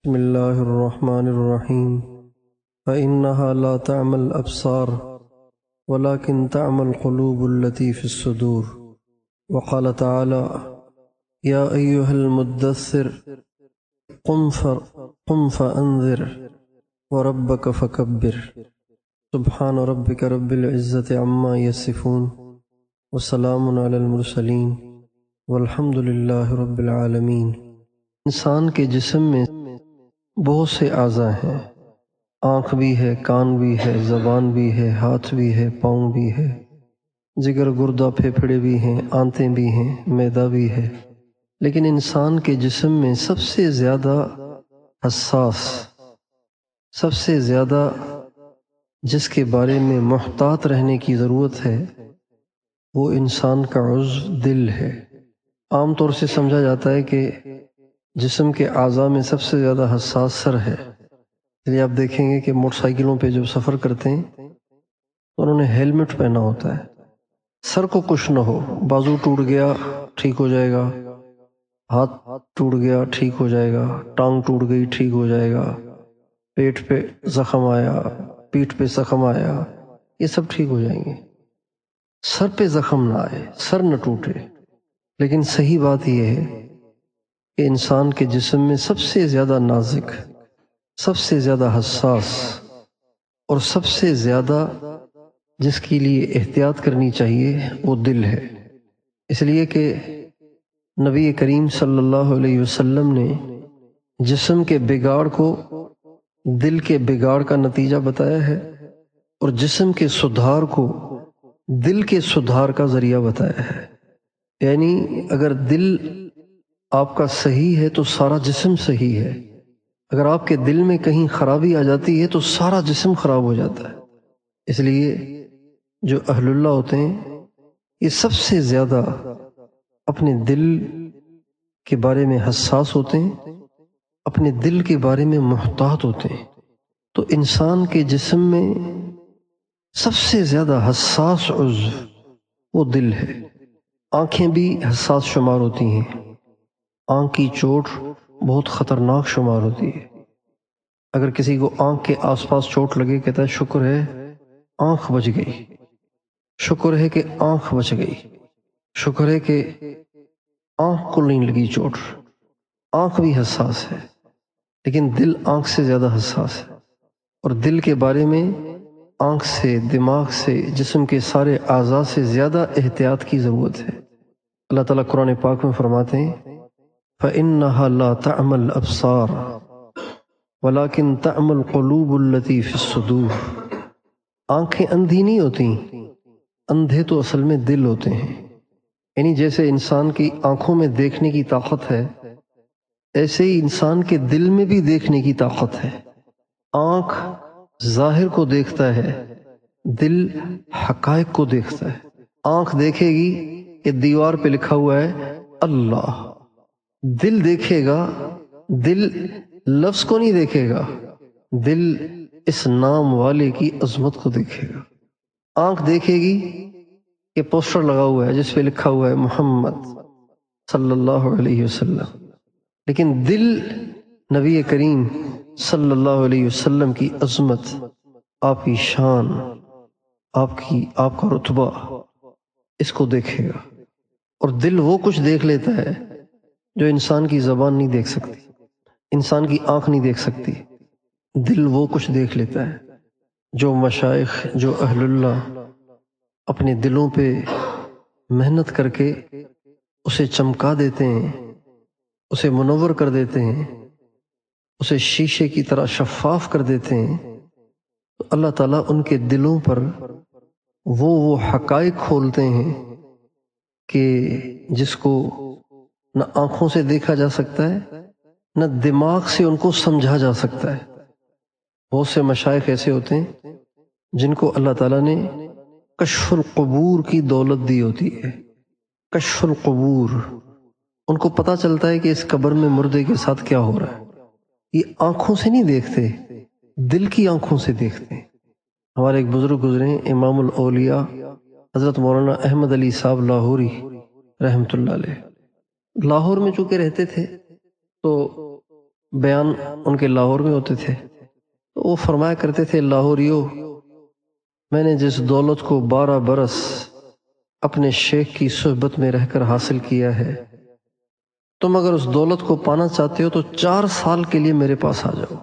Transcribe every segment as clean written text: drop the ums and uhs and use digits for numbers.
بسم اللہ الرحمن الرحیم فإنها لا تعمى الأبصار ولكن تعمى القلوب التي في الصدور وقال تعالى يا أيها المدثر قم فأنذر وربك فكبر سبحان ربك رب العزة عما يصفون وسلام على المرسلين والحمد للہ رب العالمین۔ انسان کے جسم میں بہت سے اعضاء ہیں، آنکھ بھی ہے، کان بھی ہے، زبان بھی ہے، ہاتھ بھی ہے، پاؤں بھی ہے، جگر، گردہ، پھیپھڑے بھی ہیں، آنتیں بھی ہیں، معدہ بھی ہے۔ لیکن انسان کے جسم میں سب سے زیادہ حساس، سب سے زیادہ جس کے بارے میں محتاط رہنے کی ضرورت ہے وہ انسان کا عضو دل ہے۔ عام طور سے سمجھا جاتا ہے کہ جسم کے اعضاء میں سب سے زیادہ حساس سر ہے، اس لیے آپ دیکھیں گے کہ موٹر سائیکلوں پہ جب سفر کرتے ہیں تو انہوں نے ہیلمٹ پہنا ہوتا ہے، سر کو کچھ نہ ہو، بازو ٹوٹ گیا ٹھیک ہو جائے گا، ہاتھ ٹوٹ گیا ٹھیک ہو جائے گا، ٹانگ ٹوٹ گئی ٹھیک ہو جائے گا، پیٹ پہ زخم آیا، پیٹھ پہ زخم آیا، یہ سب ٹھیک ہو جائیں گے، سر پہ زخم نہ آئے، سر نہ ٹوٹے۔ لیکن صحیح بات یہ ہے کہ انسان کے جسم میں سب سے زیادہ نازک، سب سے زیادہ حساس اور سب سے زیادہ جس کے لیے احتیاط کرنی چاہیے وہ دل ہے۔ اس لیے کہ نبی کریم صلی اللہ علیہ وسلم نے جسم کے بگاڑ کو دل کے بگاڑ کا نتیجہ بتایا ہے اور جسم کے سدھار کو دل کے سدھار کا ذریعہ بتایا ہے۔ یعنی اگر دل آپ کا صحیح ہے تو سارا جسم صحیح ہے، اگر آپ کے دل میں کہیں خرابی آ جاتی ہے تو سارا جسم خراب ہو جاتا ہے۔ اس لیے جو اہل اللہ ہوتے ہیں یہ سب سے زیادہ اپنے دل کے بارے میں حساس ہوتے ہیں، اپنے دل کے بارے میں محتاط ہوتے ہیں۔ تو انسان کے جسم میں سب سے زیادہ حساس عضو وہ دل ہے۔ آنکھیں بھی حساس شمار ہوتی ہیں، آنکھ کی چوٹ بہت خطرناک شمار ہوتی ہے۔ اگر کسی کو آنکھ کے آس پاس چوٹ لگے، کہتا ہے شکر ہے آنکھ بچ گئی، شکر ہے کہ آنکھ بچ گئی، شکر ہے کہ آنکھ کو نہیں لگی چوٹ۔ آنکھ بھی حساس ہے لیکن دل آنکھ سے زیادہ حساس ہے، اور دل کے بارے میں آنکھ سے، دماغ سے، جسم کے سارے اعضاء سے زیادہ احتیاط کی ضرورت ہے۔ اللہ تعالیٰ قرآن پاک میں فرماتے ہیں فَإِنَّهَا لَا تَعْمَى الْأَبْصَارُ وَلَكِنْ تَعْمَى الْقُلُوبُ الَّتِي فِي الصُّدُورِ۔ آنکھیں اندھی نہیں ہوتی، اندھے تو اصل میں دل ہوتے ہیں۔ یعنی جیسے انسان کی آنکھوں میں دیکھنے کی طاقت ہے، ایسے ہی انسان کے دل میں بھی دیکھنے کی طاقت ہے۔ آنکھ ظاہر کو دیکھتا ہے، دل حقائق کو دیکھتا ہے۔ آنکھ دیکھے گی کہ دیوار پہ لکھا ہوا ہے اللہ، دل دیکھے گا، دل لفظ کو نہیں دیکھے گا، دل اس نام والے کی عظمت کو دیکھے گا۔ آنکھ دیکھے گی کہ پوسٹر لگا ہوا ہے جس پہ لکھا ہوا ہے محمد صلی اللہ علیہ وسلم، لیکن دل نبی کریم صلی اللہ علیہ وسلم کی عظمت، آپ کی شان، آپ کا رتبہ، اس کو دیکھے گا۔ اور دل وہ کچھ دیکھ لیتا ہے جو انسان کی زبان نہیں دیکھ سکتی، انسان کی آنکھ نہیں دیکھ سکتی۔ دل وہ کچھ دیکھ لیتا ہے جو مشائخ، جو اہل اللہ اپنے دلوں پہ محنت کر کے اسے چمکا دیتے ہیں، اسے منور کر دیتے ہیں، اسے شیشے کی طرح شفاف کر دیتے ہیں، تو اللہ تعالیٰ ان کے دلوں پر وہ حقائق کھولتے ہیں کہ جس کو نہ آنکھوں سے دیکھا جا سکتا ہے، نہ دماغ سے ان کو سمجھا جا سکتا ہے۔ بہت سے مشائخ ایسے ہوتے ہیں جن کو اللہ تعالیٰ نے کشف القبور کی دولت دی ہوتی ہے۔ کشف القبور، ان کو پتہ چلتا ہے کہ اس قبر میں مردے کے ساتھ کیا ہو رہا ہے۔ یہ آنکھوں سے نہیں دیکھتے، دل کی آنکھوں سے دیکھتے ہیں۔ ہمارے ایک بزرگ گزرے ہیں، امام الاولیاء حضرت مولانا احمد علی صاحب لاہوری رحمۃ اللہ علیہ۔ لاہور میں چونکہ رہتے تھے تو بیان ان کے لاہور میں ہوتے تھے، تو وہ فرمایا کرتے تھے، لاہوریو، میں نے جس دولت کو 12 برس اپنے شیخ کی صحبت میں رہ کر حاصل کیا ہے، تم اگر اس دولت کو پانا چاہتے ہو تو 4 سال کے لیے میرے پاس آ جاؤ،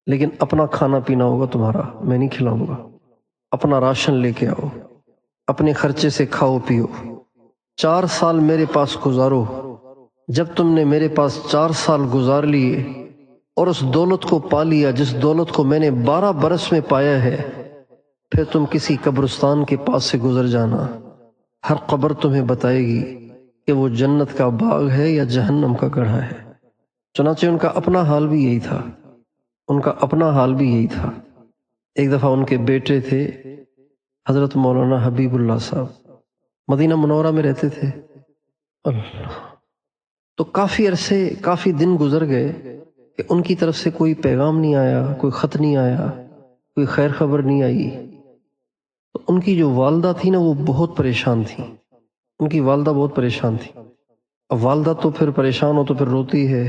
لیکن اپنا کھانا پینا ہوگا تمہارا، میں نہیں کھلاؤں گا۔ اپنا راشن لے کے آؤ، اپنے خرچے سے کھاؤ پیو، 4 سال میرے پاس گزارو۔ جب تم نے میرے پاس 4 سال گزار لیے اور اس دولت کو پا لیا جس دولت کو میں نے 12 برس میں پایا ہے، پھر تم کسی قبرستان کے پاس سے گزر جانا، ہر قبر تمہیں بتائے گی کہ وہ جنت کا باغ ہے یا جہنم کا گڑھا ہے۔ چنانچہ ان کا اپنا حال بھی یہی تھا، ان کا اپنا حال بھی یہی تھا۔ ایک دفعہ ان کے بیٹے تھے حضرت مولانا حبیب اللہ صاحب، مدینہ منورہ میں رہتے تھے۔ اللہ، تو کافی عرصے، کافی دن گزر گئے کہ ان کی طرف سے کوئی پیغام نہیں آیا، کوئی خط نہیں آیا، کوئی خیر خبر نہیں آئی۔ تو ان کی جو والدہ تھی نا، وہ بہت پریشان تھی، ان کی والدہ بہت پریشان تھی۔ اب والدہ تو پھر پریشان ہو تو پھر روتی ہے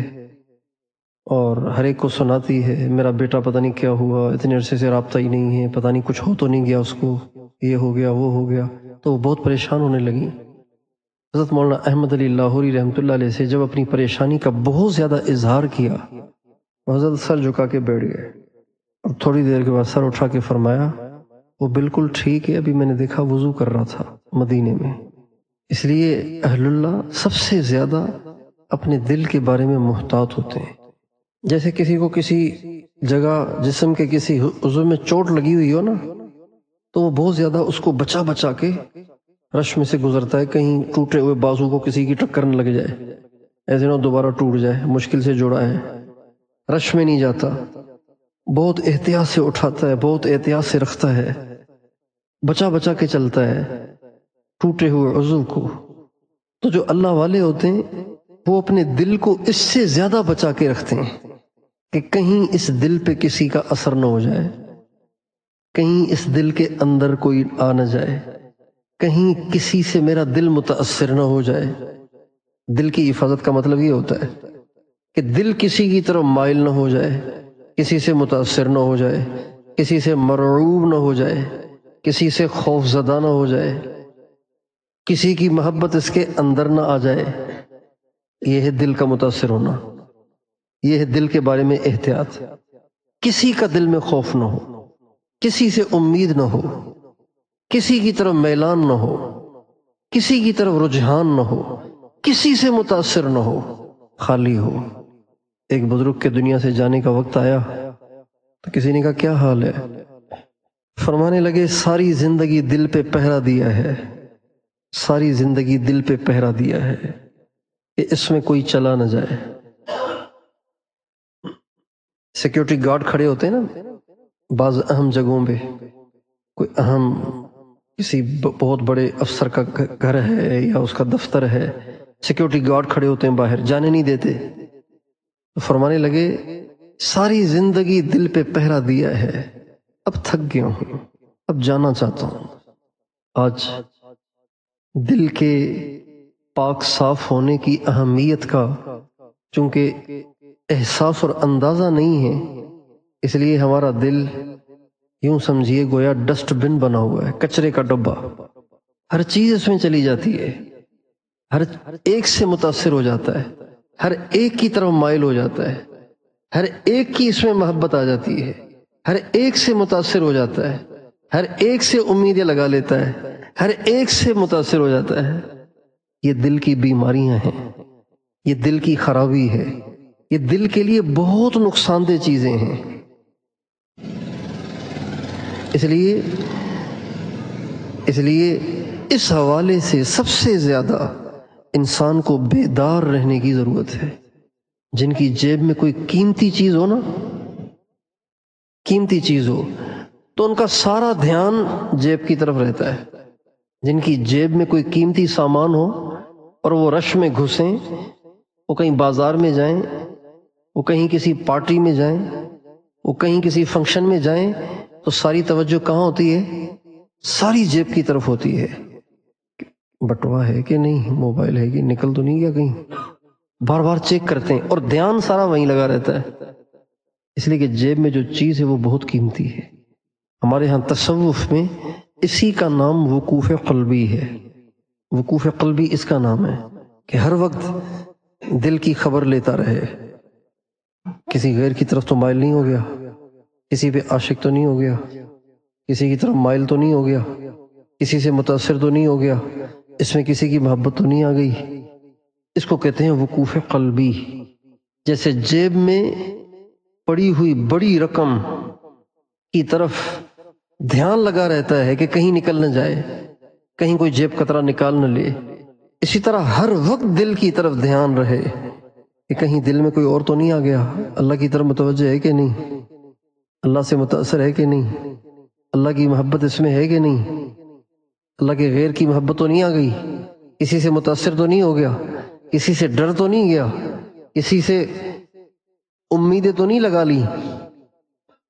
اور ہر ایک کو سناتی ہے، میرا بیٹا پتہ نہیں کیا ہوا، اتنے عرصے سے رابطہ ہی نہیں ہے، پتہ نہیں کچھ ہو تو نہیں گیا اس کو، یہ ہو گیا وہ ہو گیا۔ تو وہ بہت پریشان ہونے لگی۔ حضرت مولانا احمد علی لاہوری رحمۃ اللہ علیہ سے جب اپنی پریشانی کا بہت زیادہ اظہار کیا، حضرت سر جھکا کے بیٹھ گئے اور تھوڑی دیر کے بعد سر اٹھا کے فرمایا، وہ بالکل ٹھیک ہے، ابھی میں نے دیکھا وضو کر رہا تھا مدینے میں۔ اس لیے اہل اللہ سب سے زیادہ اپنے دل کے بارے میں محتاط ہوتے ہیں۔ جیسے کسی کو کسی جگہ جسم کے کسی عضو میں چوٹ لگی ہوئی ہو نا، تو وہ بہت زیادہ اس کو بچا بچا کے رش میں سے گزرتا ہے، کہیں ٹوٹے ہوئے بازو کو کسی کی ٹکر نہ لگ جائے، ایسے نہ دوبارہ ٹوٹ جائے، مشکل سے جوڑا ہے، رش میں نہیں جاتا، بہت احتیاط سے اٹھاتا ہے، بہت احتیاط سے رکھتا ہے، بچا بچا کے چلتا ہے ٹوٹے ہوئے عضو کو۔ تو جو اللہ والے ہوتے ہیں وہ اپنے دل کو اس سے زیادہ بچا کے رکھتے ہیں کہ کہیں اس دل پہ کسی کا اثر نہ ہو جائے، کہیں اس دل کے اندر کوئی آ نہ جائے، کہیں کسی سے میرا دل متاثر نہ ہو جائے۔ دل کی حفاظت کا مطلب یہ ہوتا ہے کہ دل کسی کی طرف مائل نہ ہو جائے، کسی سے متاثر نہ ہو جائے، کسی سے مرعوب نہ ہو جائے، کسی سے خوف زدہ نہ ہو جائے، کسی کی محبت اس کے اندر نہ آ جائے۔ یہ ہے دل کا متاثر ہونا، یہ ہے دل کے بارے میں احتیاط۔ کسی کا دل میں خوف نہ ہو، کسی سے امید نہ ہو، کسی کی طرف میلان نہ ہو، کسی کی طرف رجحان نہ ہو، کسی سے متاثر نہ ہو، خالی ہو۔ ایک بزرگ کے دنیا سے جانے کا وقت آیا تو کسی نے کہا کیا حال ہے؟ فرمانے لگے ساری زندگی دل پہ پہرا دیا ہے، ساری زندگی دل پہ پہرا دیا ہے کہ اس میں کوئی چلا نہ جائے۔ سیکیورٹی گارڈ کھڑے ہوتے ہیں نا بعض اہم جگہوں پہ، کوئی اہم کسی بہت بڑے افسر کا گھر ہے یا اس کا دفتر ہے، سیکیورٹی گارڈ کھڑے ہوتے ہیں باہر، جانے نہیں دیتے۔ تو فرمانے لگے ساری زندگی دل پہ پہرا دیا ہے، اب تھک گیا ہوں، اب جانا چاہتا ہوں۔ آج دل کے پاک صاف ہونے کی اہمیت کا چونکہ احساس اور اندازہ نہیں ہے، اس لیے ہمارا دل یوں سمجھیے گویا ڈسٹ بن بنا ہوا ہے، کچرے کا ڈبہ، ہر چیز اس میں چلی جاتی ہے، ہر ایک سے متاثر ہو جاتا ہے، ہر ایک کی طرف مائل ہو جاتا ہے، ہر ایک کی اس میں محبت آ جاتی ہے، ہر ایک سے متاثر ہو جاتا ہے، ہر ایک سے امیدیں لگا لیتا ہے، ہر ایک سے متاثر ہو جاتا ہے۔ یہ دل کی بیماریاں ہیں، یہ دل کی خرابی ہے، یہ دل کے لیے بہت نقصان دہ چیزیں ہیں۔ اس لیے اس حوالے سے سب سے زیادہ انسان کو بیدار رہنے کی ضرورت ہے۔ جن کی جیب میں کوئی قیمتی چیز ہو نا، قیمتی چیز ہو، تو ان کا سارا دھیان جیب کی طرف رہتا ہے۔ جن کی جیب میں کوئی قیمتی سامان ہو اور وہ رش میں گھسیں، وہ کہیں بازار میں جائیں، وہ کہیں کسی پارٹی میں جائیں، وہ کہیں کسی فنکشن میں جائیں، تو ساری توجہ کہاں ہوتی ہے؟ ساری جیب کی طرف ہوتی ہے۔ بٹوا ہے کہ نہیں، موبائل ہے کہ نکل تو نہیں گیا کہیں، بار بار چیک کرتے ہیں، اور دھیان سارا وہیں لگا رہتا ہے، اس لیے کہ جیب میں جو چیز ہے وہ بہت قیمتی ہے۔ ہمارے ہاں تصوف میں اسی کا نام وقوف قلبی ہے۔ وقوف قلبی اس کا نام ہے کہ ہر وقت دل کی خبر لیتا رہے، کسی غیر کی طرف تو مائل نہیں ہو گیا، کسی پہ عاشق تو نہیں ہو گیا، کسی کی طرف مائل تو نہیں ہو گیا، کسی سے متاثر تو نہیں ہو گیا، اس میں کسی کی محبت تو نہیں آ گئی۔ اس کو کہتے ہیں وقوف قلبی۔ جیسے جیب میں پڑی ہوئی بڑی رقم کی طرف دھیان لگا رہتا ہے کہ کہیں نکل نہ جائے، کہیں کوئی جیب کترا نکال نہ لے، اسی طرح ہر وقت دل کی طرف دھیان رہے کہ کہیں دل میں کوئی اور تو نہیں آ گیا، اللہ کی طرف متوجہ ہے کہ نہیں، اللہ سے متاثر ہے کہ نہیں، اللہ کی محبت اس میں ہے کہ نہیں، اللہ کے غیر کی محبت تو نہیں آ گئی، کسی سے متاثر تو نہیں ہو گیا، کسی سے ڈر تو نہیں گیا، کسی سے امیدیں تو نہیں لگا لی۔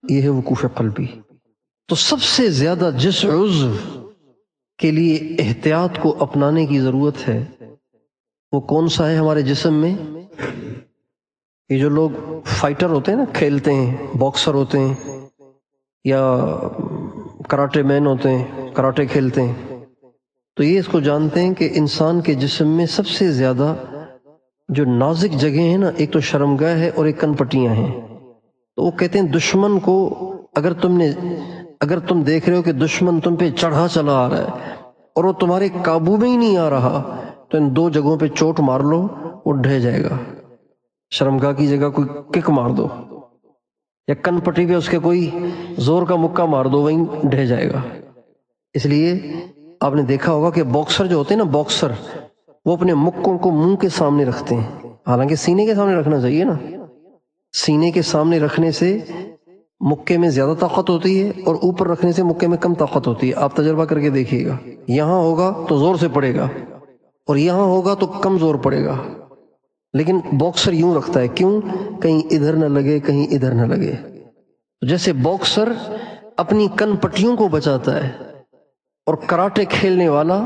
یہ ہے وقوف قلبی۔ تو سب سے زیادہ جس عضو کے لیے احتیاط کو اپنانے کی ضرورت ہے وہ کون سا ہے ہمارے جسم میں؟ یہ جو لوگ فائٹر ہوتے ہیں نا، کھیلتے ہیں، باکسر ہوتے ہیں یا کراٹے مین ہوتے ہیں، کراٹے کھیلتے ہیں، تو یہ اس کو جانتے ہیں کہ انسان کے جسم میں سب سے زیادہ جو نازک جگہیں ہیں نا، ایک تو شرمگاہ ہے اور ایک کن پٹیاں ہیں۔ تو وہ کہتے ہیں دشمن کو اگر تم دیکھ رہے ہو کہ دشمن تم پہ چڑھا چلا آ رہا ہے اور وہ تمہارے قابو میں ہی نہیں آ رہا، تو ان دو جگہوں پہ چوٹ مار لو، وہ ڈھہ جائے گا۔ شرمگاہ کی جگہ کوئی کک مار دو، یا کن پٹی پہ اس کے کوئی زور کا مکہ مار دو، وہیں ڈھہ جائے گا۔ اس لیے آپ نے دیکھا ہوگا کہ باکسر جو ہوتے ہیں نا، باکسر وہ اپنے مکوں کو منہ کے سامنے رکھتے ہیں، حالانکہ سینے کے سامنے رکھنا چاہیے نا۔ سینے کے سامنے رکھنے سے مکے میں زیادہ طاقت ہوتی ہے اور اوپر رکھنے سے مکے میں کم طاقت ہوتی ہے۔ آپ تجربہ کر کے دیکھیے گا، یہاں ہوگا تو زور سے پڑے گا اور یہاں ہوگا تو کم زور پڑے گا، لیکن باکسر یوں رکھتا ہے، کیوں؟ کہیں ادھر نہ لگے، کہیں ادھر نہ لگے۔ جیسے باکسر اپنی کن پٹیوں کو بچاتا ہے اور کراٹے کھیلنے والا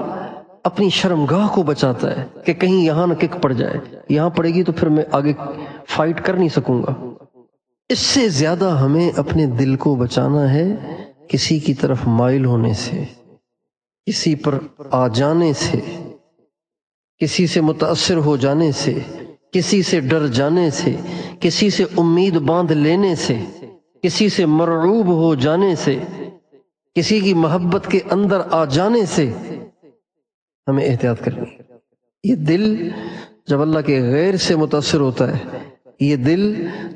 اپنی شرمگاہ کو بچاتا ہے کہ کہیں یہاں نہ کک پڑ جائے، یہاں پڑے گی تو پھر میں آگے فائٹ کر نہیں سکوں گا۔ اس سے زیادہ ہمیں اپنے دل کو بچانا ہے کسی کی طرف مائل ہونے سے، کسی پر آ جانے سے، کسی سے متاثر ہو جانے سے، کسی سے ڈر جانے سے، کسی سے امید باندھ لینے سے، کسی سے مرعوب ہو جانے سے، کسی کی محبت کے اندر آ جانے سے ہمیں احتیاط کرنی ہے۔ یہ دل جب اللہ کے غیر سے متاثر ہوتا ہے، یہ دل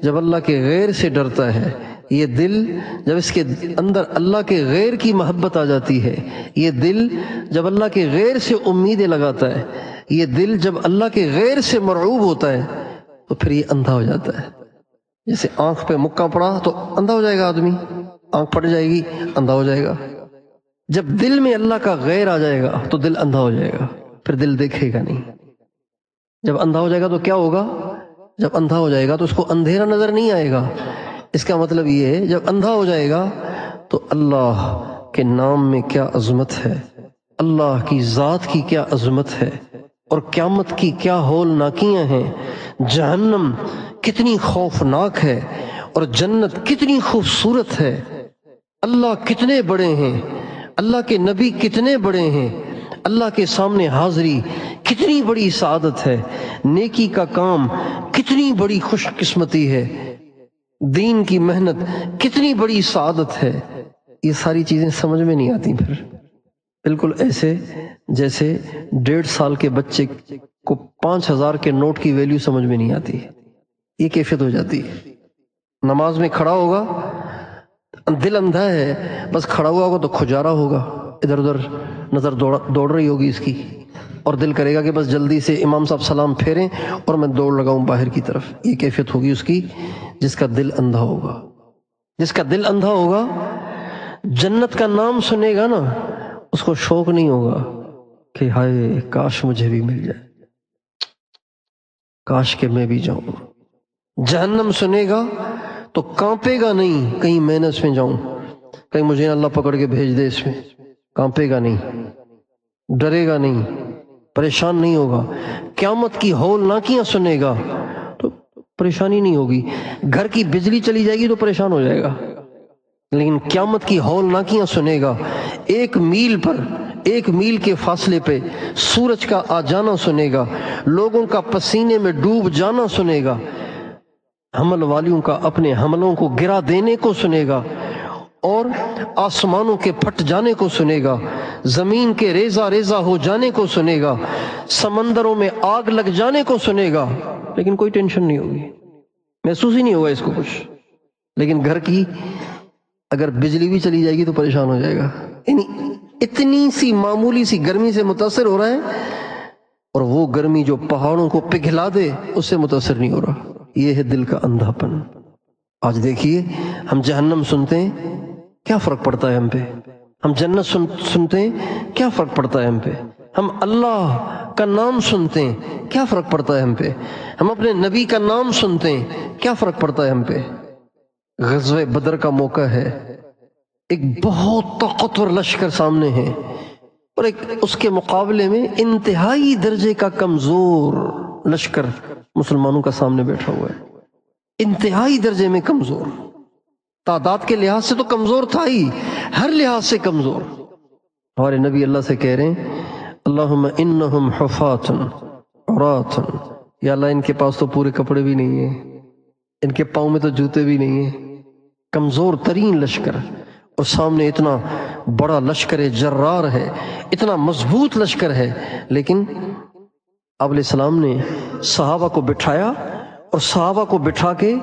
جب اللہ کے غیر سے ڈرتا ہے، یہ دل جب اس کے اندر اللہ کے غیر کی محبت آ جاتی ہے، یہ دل جب اللہ کے غیر سے امیدیں لگاتا ہے، یہ دل جب اللہ کے غیر سے مرعوب ہوتا ہے، تو پھر یہ اندھا ہو جاتا ہے۔ جیسے آنکھ پہ مکہ پڑا تو اندھا ہو جائے گا آدمی، آنکھ پڑ جائے گی، اندھا ہو جائے گا۔ جب دل میں اللہ کا غیر آ جائے گا تو دل اندھا ہو جائے گا، پھر دل دیکھے گا نہیں۔ جب اندھا ہو جائے گا تو کیا ہوگا؟ جب اندھا ہو جائے گا تو اس کو اندھیرا نظر نہیں آئے گا۔ اس کا مطلب یہ ہے جب اندھا ہو جائے گا تو اللہ کے نام میں کیا عظمت ہے، اللہ کی ذات کی کیا عظمت ہے، اور قیامت کی کیا ہولناکیاں ہیں، جہنم کتنی خوفناک ہے اور جنت کتنی خوبصورت ہے، اللہ کتنے بڑے ہیں، اللہ کے نبی کتنے بڑے ہیں، اللہ کے سامنے حاضری کتنی بڑی سعادت ہے، نیکی کا کام کتنی بڑی خوش قسمتی ہے، دین کی محنت کتنی بڑی سعادت ہے۔ یہ ساری چیزیں سمجھ میں نہیں آتی پھر، بالکل ایسے جیسے 1.5 سال کے بچے کو 5000 کے نوٹ کی ویلیو سمجھ میں نہیں آتی، یہ کیفیت ہو جاتی ہے۔ نماز میں کھڑا ہوگا، دل اندھا ہے، بس کھڑا ہوا ہوگا تو کھجارا ہوگا، ادھر ادھر نظر دوڑ رہی ہوگی اس کی، اور دل کرے گا کہ بس جلدی سے امام صاحب سلام پھیریں اور میں دوڑ لگاؤں باہر کی طرف۔ یہ کیفیت ہوگی اس کی جس کا دل اندھا ہوگا۔ جس کا دل اندھا ہوگا جنت کا نام سنے گا نا، اس کو شوق نہیں ہوگا کہ ہائے کاش مجھے بھی مل جائے، کاش کہ میں بھی جاؤں۔ جہنم سنے گا تو کانپے گا نہیں، کہیں میں نہ اس میں جاؤں، کہیں مجھے اللہ پکڑ کے بھیج دے اس میں، کانپے گا نہیں، ڈرے گا نہیں، پریشان نہیں ہوگا، قیامت کی ہولناکیاں سنے گا تو پریشانی نہیں ہوگی، گھر کی بجلی چلی جائے گی تو پریشان ہو جائے گا، لیکن قیامت کی ہولناکیاں سنے گا، 1 میل کے فاصلے پہ سورج کا آ جانا سنے گا، لوگوں کا پسینے میں ڈوب جانا سنے گا، حمل والیوں کا اپنے حملوں کو گرا دینے کو سنے گا، اور آسمانوں کے پھٹ جانے کو سنے گا، زمین کے ریزہ ریزہ ہو جانے کو سنے گا، سمندروں میں آگ لگ جانے کو سنے گا، لیکن کوئی ٹینشن نہیں ہوگی، محسوس ہی نہیں ہوگا اس کو کچھ۔ لیکن گھر کی اگر بجلی بھی چلی جائے گی تو پریشان ہو جائے گا، یعنی اتنی سی معمولی سی گرمی سے متاثر ہو رہا ہے، اور وہ گرمی جو پہاڑوں کو پگھلا دے اس سے متاثر نہیں ہو رہا۔ یہ ہے دل کا اندھا پن۔ آج دیکھیے ہم جہنم سنتے ہیں کیا فرق پڑتا ہے ہم پہ، ہم جنت سنتے ہیں کیا فرق پڑتا ہے ہم پہ، ہم اللہ کا نام سنتے ہیں کیا فرق پڑتا ہے ہم پہ، ہم اپنے نبی کا نام سنتے ہیں کیا فرق پڑتا ہے ہم پہ۔ غزوہ بدر کا موقع ہے، ایک بہت طاقتور لشکر سامنے ہے، اور ایک اس کے مقابلے میں انتہائی درجے کا کمزور لشکر مسلمانوں کا سامنے بیٹھا ہوا ہے، انتہائی درجے میں کمزور، تعداد کے لحاظ سے تو کمزور تھا ہی، ہر لحاظ سے کمزور۔ ہمارے نبی اللہ سے کہہ رہے ہیں اللہم انہم حفاۃ عراۃ، یا اللہ ان کے پاس تو پورے کپڑے بھی نہیں ہیں، ان کے پاؤں میں تو جوتے بھی نہیں ہیں، کمزور ترین لشکر، اور سامنے اتنا بڑا لشکر جرار ہے، اتنا مضبوط لشکر ہے، لیکن آپ علیہ السلام نے صحابہ کو بٹھایا، اور صحابہ کو بٹھا کے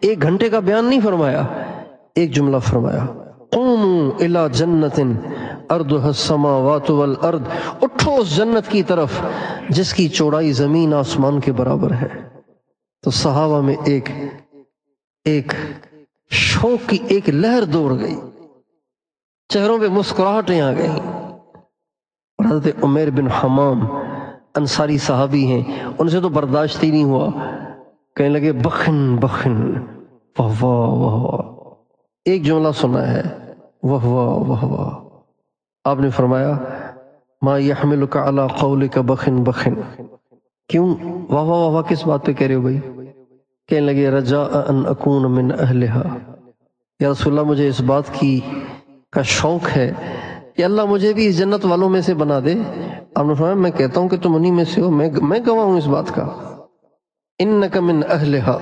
1 گھنٹے کا بیان نہیں فرمایا، ایک جملہ فرمایا قوموا الی جنت ارضها السماوات والارض، اٹھو اس جنت کی طرف جس کی چوڑائی زمین آسمان کے برابر ہے۔ تو صحابہ میں ایک شوق کی ایک لہر دوڑ گئی، چہروں پہ مسکراہٹیں آ گئیں، اور حضرت عمیر بن حمام انصاری صحابی ہیں، ان سے تو برداشت ہی نہیں ہوا، کہنے لگے بخن بخن، واہ واہ واہ واہ، ایک جملہ سنا ہے واہ واہ واہ واہ۔ آپ نے فرمایا ما یحملک علی قولک بخن بخن، کیوں واہ واہ واہ کس بات پہ کہہ رہے ہو بھائی؟ کہنے لگے رجاء ان اکون من اہلہا، یا رسول اللہ مجھے اس بات کا شوق ہے کہ اللہ مجھے بھی اس جنت والوں میں سے بنا دے۔ آپ نے فرمایا میں کہتا ہوں کہ تم انہی میں سے ہو، میں گواہ ہوں اس بات کا، انک من اہلہا،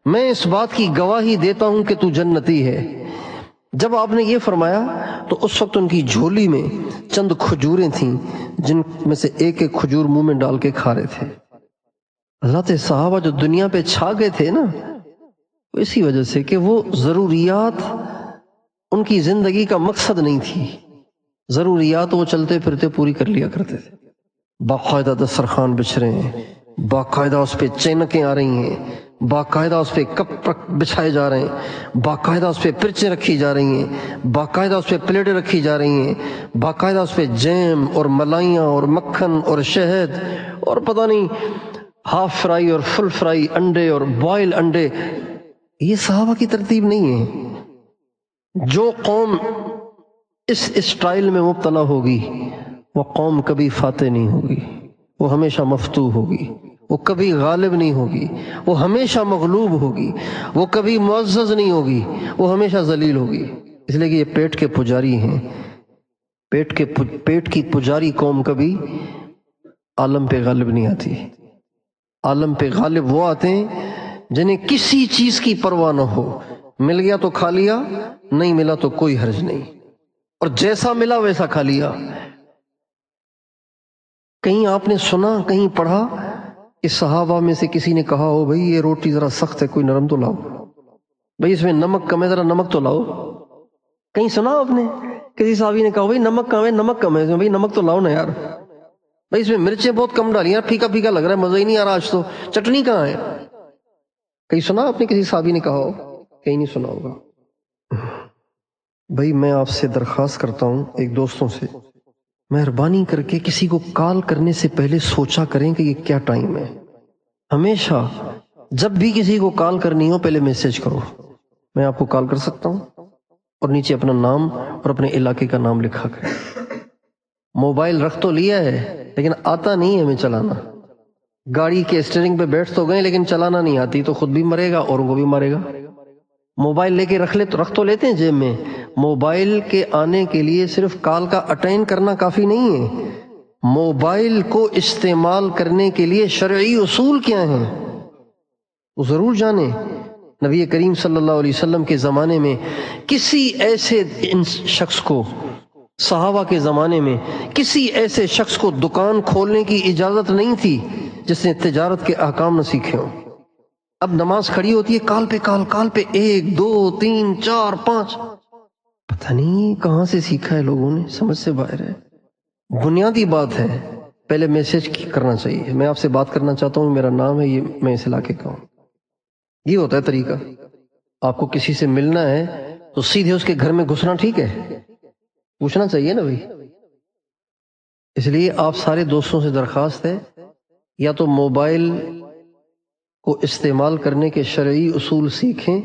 میں اس بات کی گواہی دیتا ہوں کہ تو جنتی ہے۔ جب آپ نے یہ فرمایا تو اس وقت ان کی جھولی میں چند کھجوریں تھیں، جن میں سے ایک کھجور منہ میں ڈال کے کھا رہے تھے۔ حضرات صحابہ جو دنیا پہ چھا گئے تھے نا، اسی وجہ سے کہ وہ ضروریات ان کی زندگی کا مقصد نہیں تھی، ضروریات وہ چلتے پھرتے پوری کر لیا کرتے تھے۔ باقاعدہ دسترخوان بچھ رہے ہیں، باقاعدہ اس پہ چینکیں آ رہی ہیں، باقاعدہ اس پہ کپ بچھائے جا رہے ہیں، باقاعدہ اس پہ پرچیں رکھی جا رہی ہیں، باقاعدہ اس پہ پلیٹیں رکھی جا رہی ہیں، باقاعدہ اس پہ جیم اور ملائیاں اور مکھن اور شہد اور پتہ نہیں ہاف فرائی اور فل فرائی انڈے اور بوائل انڈے۔ یہ صحابہ کی ترتیب نہیں ہے۔ جو قوم اس اسٹائل میں مبتلا ہوگی وہ قوم کبھی فاتح نہیں ہوگی، وہ ہمیشہ مفتوح ہوگی، وہ کبھی غالب نہیں ہوگی، وہ ہمیشہ مغلوب ہوگی، وہ کبھی معزز نہیں ہوگی، وہ ہمیشہ ذلیل ہوگی۔ اس لیے کہ یہ پیٹ کے پجاری ہیں، پیٹ کی پجاری قوم کبھی عالم پہ غالب نہیں آتی۔ عالم پہ غالب وہ آتے ہیں جنہیں کسی چیز کی پرواہ نہ ہو، مل گیا تو کھا لیا، نہیں ملا تو کوئی حرج نہیں، اور جیسا ملا ویسا کھا لیا۔ کہیں آپ نے سنا، کہیں پڑھا کہ صحابہ میں سے کسی نے کہا ہو بھئی یہ روٹی ذرا سخت ہے، کوئی نرم تو لاؤ، بھئی اس میں نمک کم ہے ذرا نمک تو لاؤ؟ کہیں سنا آپ نے کسی صحابی نے کہا بھئی نمک کم ہے، نمک کم ہے، بھئی نمک تو لاؤ نا یار، بھئی اس میں مرچیں بہت کم ڈالی یار، پھیکا پھیکا لگ رہا ہے، مزہ ہی نہیں آ رہا آج تو، چٹنی کہاں ہے؟ کہیں سنا آپ نے کسی صحابی نے کہا ہو؟ کہیں نہیں سنا ہوگا۔ بھئی میں آپ سے درخواست کرتا ہوں، ایک دوستوں سے، مہربانی کر کے کسی کو کال کرنے سے پہلے سوچا کریں کہ یہ کیا ٹائم ہے۔ ہمیشہ جب بھی کسی کو کال کرنی ہو پہلے میسج کرو، میں آپ کو کال کر سکتا ہوں، اور نیچے اپنا نام اور اپنے علاقے کا نام لکھا کریں۔ موبائل رکھ تو لیا ہے لیکن آتا نہیں ہے ہمیں چلانا. گاڑی کے اسٹیئرنگ پہ بیٹھ تو گئے لیکن چلانا نہیں آتی تو خود بھی مرے گا اوروں کو بھی مارے گا. موبائل لے کے رکھ تو لیتے ہیں جیب میں. موبائل کے آنے کے لیے صرف کال کا اٹینڈ کرنا کافی نہیں ہے. موبائل کو استعمال کرنے کے لیے شرعی اصول کیا ہیں وہ ضرور جانیں. نبی کریم صلی اللہ علیہ وسلم کے زمانے میں کسی ایسے شخص کو، صحابہ کے زمانے میں کسی ایسے شخص کو دکان کھولنے کی اجازت نہیں تھی جس نے تجارت کے احکام نہ سیکھے ہوں. اب نماز کھڑی ہوتی ہے کال پہ کال پہ 1 2 3 4 5، پتہ نہیں کہاں سے سیکھا ہے لوگوں نے، سمجھ سے باہر ہے. بنیادی بات ہے پہلے میسج کرنا چاہیے. میں آپ سے بات کرنا چاہتا ہوں، میرا نام ہے یہ، میں اس علاقے کا ہوں. یہ ہوتا ہے طریقہ. آپ کو کسی سے ملنا ہے تو سیدھے اس کے گھر میں گھسنا ٹھیک ہے؟ پوچھنا چاہیے نا بھائی. اس لیے آپ سارے دوستوں سے درخواست ہے یا تو موبائل کو استعمال کرنے کے شرعی اصول سیکھیں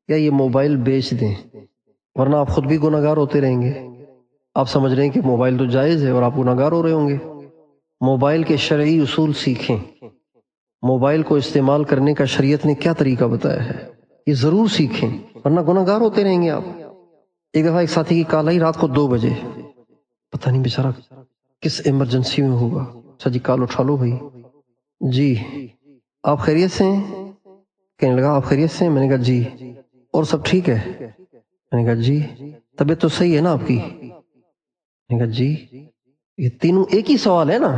یا یہ موبائل بیچ دیں، ورنہ آپ خود بھی گناہگار ہوتے رہیں گے. آپ سمجھ رہے ہیں کہ موبائل تو جائز ہے اور آپ گناہگار ہو رہے ہوں گے. موبائل کے شرعی اصول سیکھیں. موبائل کو استعمال کرنے کا شریعت نے کیا طریقہ بتایا ہے یہ ضرور سیکھیں، ورنہ گناہگار ہوتے رہیں گے آپ. ایک دفعہ ایک ساتھی کی کال آئی رات کو 2 بجے، پتہ نہیں بیچارہ کس ایمرجنسی میں ہوگا. اچھا جی کال اٹھا لو بھائی. جی آپ خیریت سے ہیں؟ کہنے لگا آپ خیریت سے ہیں؟ میں نے کہا جی. اور سب ٹھیک ہے؟ میں نے کہا جی. طبیعت تو صحیح ہے نا آپ کی؟ میں نے کہا جی. یہ تینوں ایک ہی سوال ہے نا؟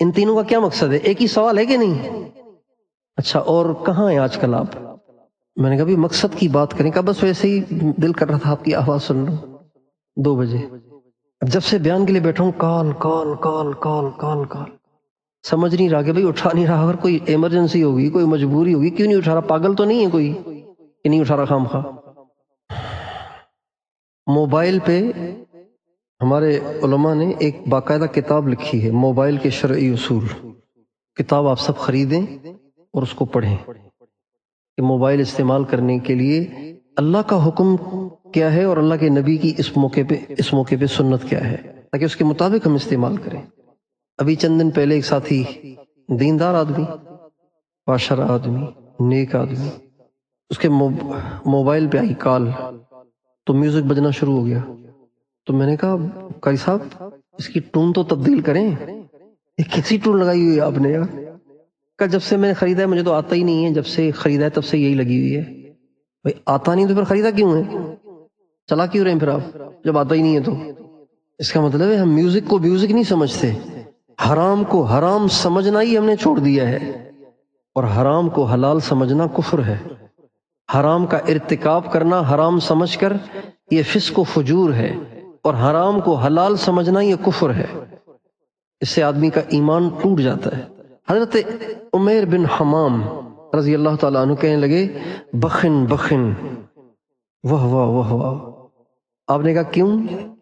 ان تینوں کا کیا مقصد ہے؟ ایک ہی سوال ہے کہ نہیں؟ اچھا اور کہاں ہیں آج کل آپ؟ میں نے کہا بھی مقصد کی بات کریں. کہا بس ویسے ہی دل کر رہا تھا آپ کی آواز سن لوں. 2 بجے اب جب سے بیان کے لیے بیٹھا ہوں کال کال کال کال کال کال، سمجھ نہیں رہا کہ بھائی اٹھا نہیں رہا. اگر کوئی ایمرجنسی ہوگی، کوئی مجبوری ہوگی، کیوں نہیں اٹھا رہا؟ پاگل تو نہیں ہے کوئی کہ نہیں اٹھا رہا خام خواہ. موبائل پہ ہمارے علماء نے ایک باقاعدہ کتاب لکھی ہے، موبائل کے شرعی اصول. کتاب آپ سب خریدیں اور اس کو پڑھیں کہ موبائل استعمال کرنے کے لیے اللہ کا حکم کیا ہے اور اللہ کے نبی کی اس موقع پہ سنت کیا ہے، تاکہ اس کے مطابق ہم استعمال کریں. ابھی چند دن پہلے ایک ساتھی، دیندار آدمی، باشر آدمی، نیک آدمی، اس کے موبائل پہ آئی کال تو میوزک بجنا شروع ہو گیا. تو میں نے کہا قاری صاحب اس کی ٹون تو تبدیل کریں، یہ کیسی ٹون لگائی ہوئی ہے آپ نے یار؟ کہ جب سے میں نے خریدا ہے مجھے تو آتا ہی نہیں ہے، جب سے خریدا ہے تب سے یہی لگی ہوئی ہے. بھائی آتا نہیں تو پھر خریدا کیوں ہے؟ چلا کیوں رہے ہیں پھر آپ جب آتا ہی نہیں ہے تو؟ اس کا مطلب ہے ہم میوزک کو میوزک نہیں سمجھتے، حرام کو حرام سمجھنا ہی ہم نے چھوڑ دیا ہے، اور حرام کو حلال سمجھنا کفر ہے. حرام کا ارتکاب کرنا حرام سمجھ کر یہ فسق و فجور ہے، اور حرام کو حلال سمجھنا یہ کفر ہے. اس سے آدمی کا ایمان ٹوٹ جاتا ہے. حضرت عمیر بن حمام رضی اللہ تعالیٰ عنہ کہنے لگے بخن بخن واہ واہ واہ واہ. آپ نے کہا کیوں؟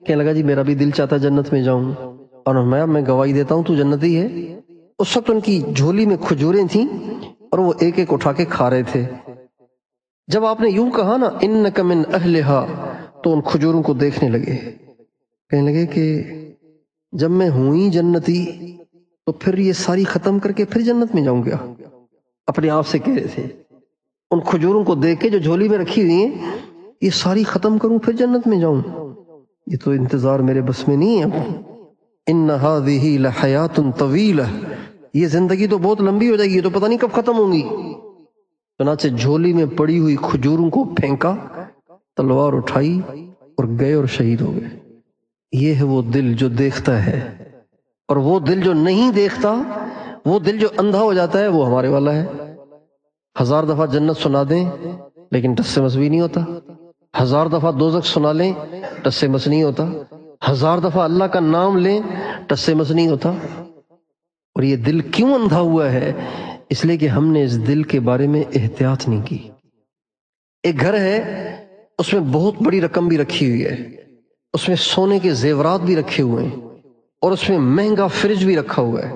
کہنے لگا جی میرا بھی دل چاہتا جنت میں جاؤں، اور میں گواہی دیتا ہوں تو جنتی ہے. اس وقت ان کی جھولی میں کھجوریں تھیں اور وہ ایک ایک اٹھا کے کھا رہے تھے. جب آپ نے یوں کہا نا انک من اہلہا، تو ان کھجوروں کو دیکھنے لگے، کہنے لگے کہ جب میں ہوں ہی جنتی تو پھر یہ ساری ختم کر کے پھر جنت میں جاؤں گا. اپنے آپ سے کہہ رہے تھے ان کھجوروں کو دیکھ کے جو جھولی میں رکھی ہوئی ہیں، یہ ساری ختم کروں پھر جنت میں جاؤں؟ یہ تو انتظار میرے بس میں نہیں ہے. ان هذه لحیات طویلہ، یہ زندگی تو بہت لمبی ہو جائے گی، یہ تو پتہ نہیں کب ختم ہوں گی. چنانچہ جھولی میں پڑی ہوئی کھجوروں کو پھینکا، تلوار اٹھائی اور گئے اور شہید ہو گئے. یہ ہے وہ دل جو دیکھتا ہے، اور وہ دل جو نہیں دیکھتا، وہ دل جو اندھا ہو جاتا ہے، وہ ہمارے والا ہے. 1000 دفعہ جنت سنا دیں لیکن ٹس سے مس بھی نہیں ہوتا. 1000 دفعہ دوزخ سنا لیں ٹس سے مس نہیں ہوتا. 1000 دفعہ اللہ کا نام لیں ٹس سے مس نہیں ہوتا. اور یہ دل کیوں اندھا ہوا ہے؟ اس لیے کہ ہم نے اس دل کے بارے میں احتیاط نہیں کی. ایک گھر ہے، اس میں بہت بڑی رقم بھی رکھی ہوئی ہے، اس میں سونے کے زیورات بھی رکھے ہوئے ہیں، اور اس میں مہنگا فریج بھی رکھا ہوا ہے،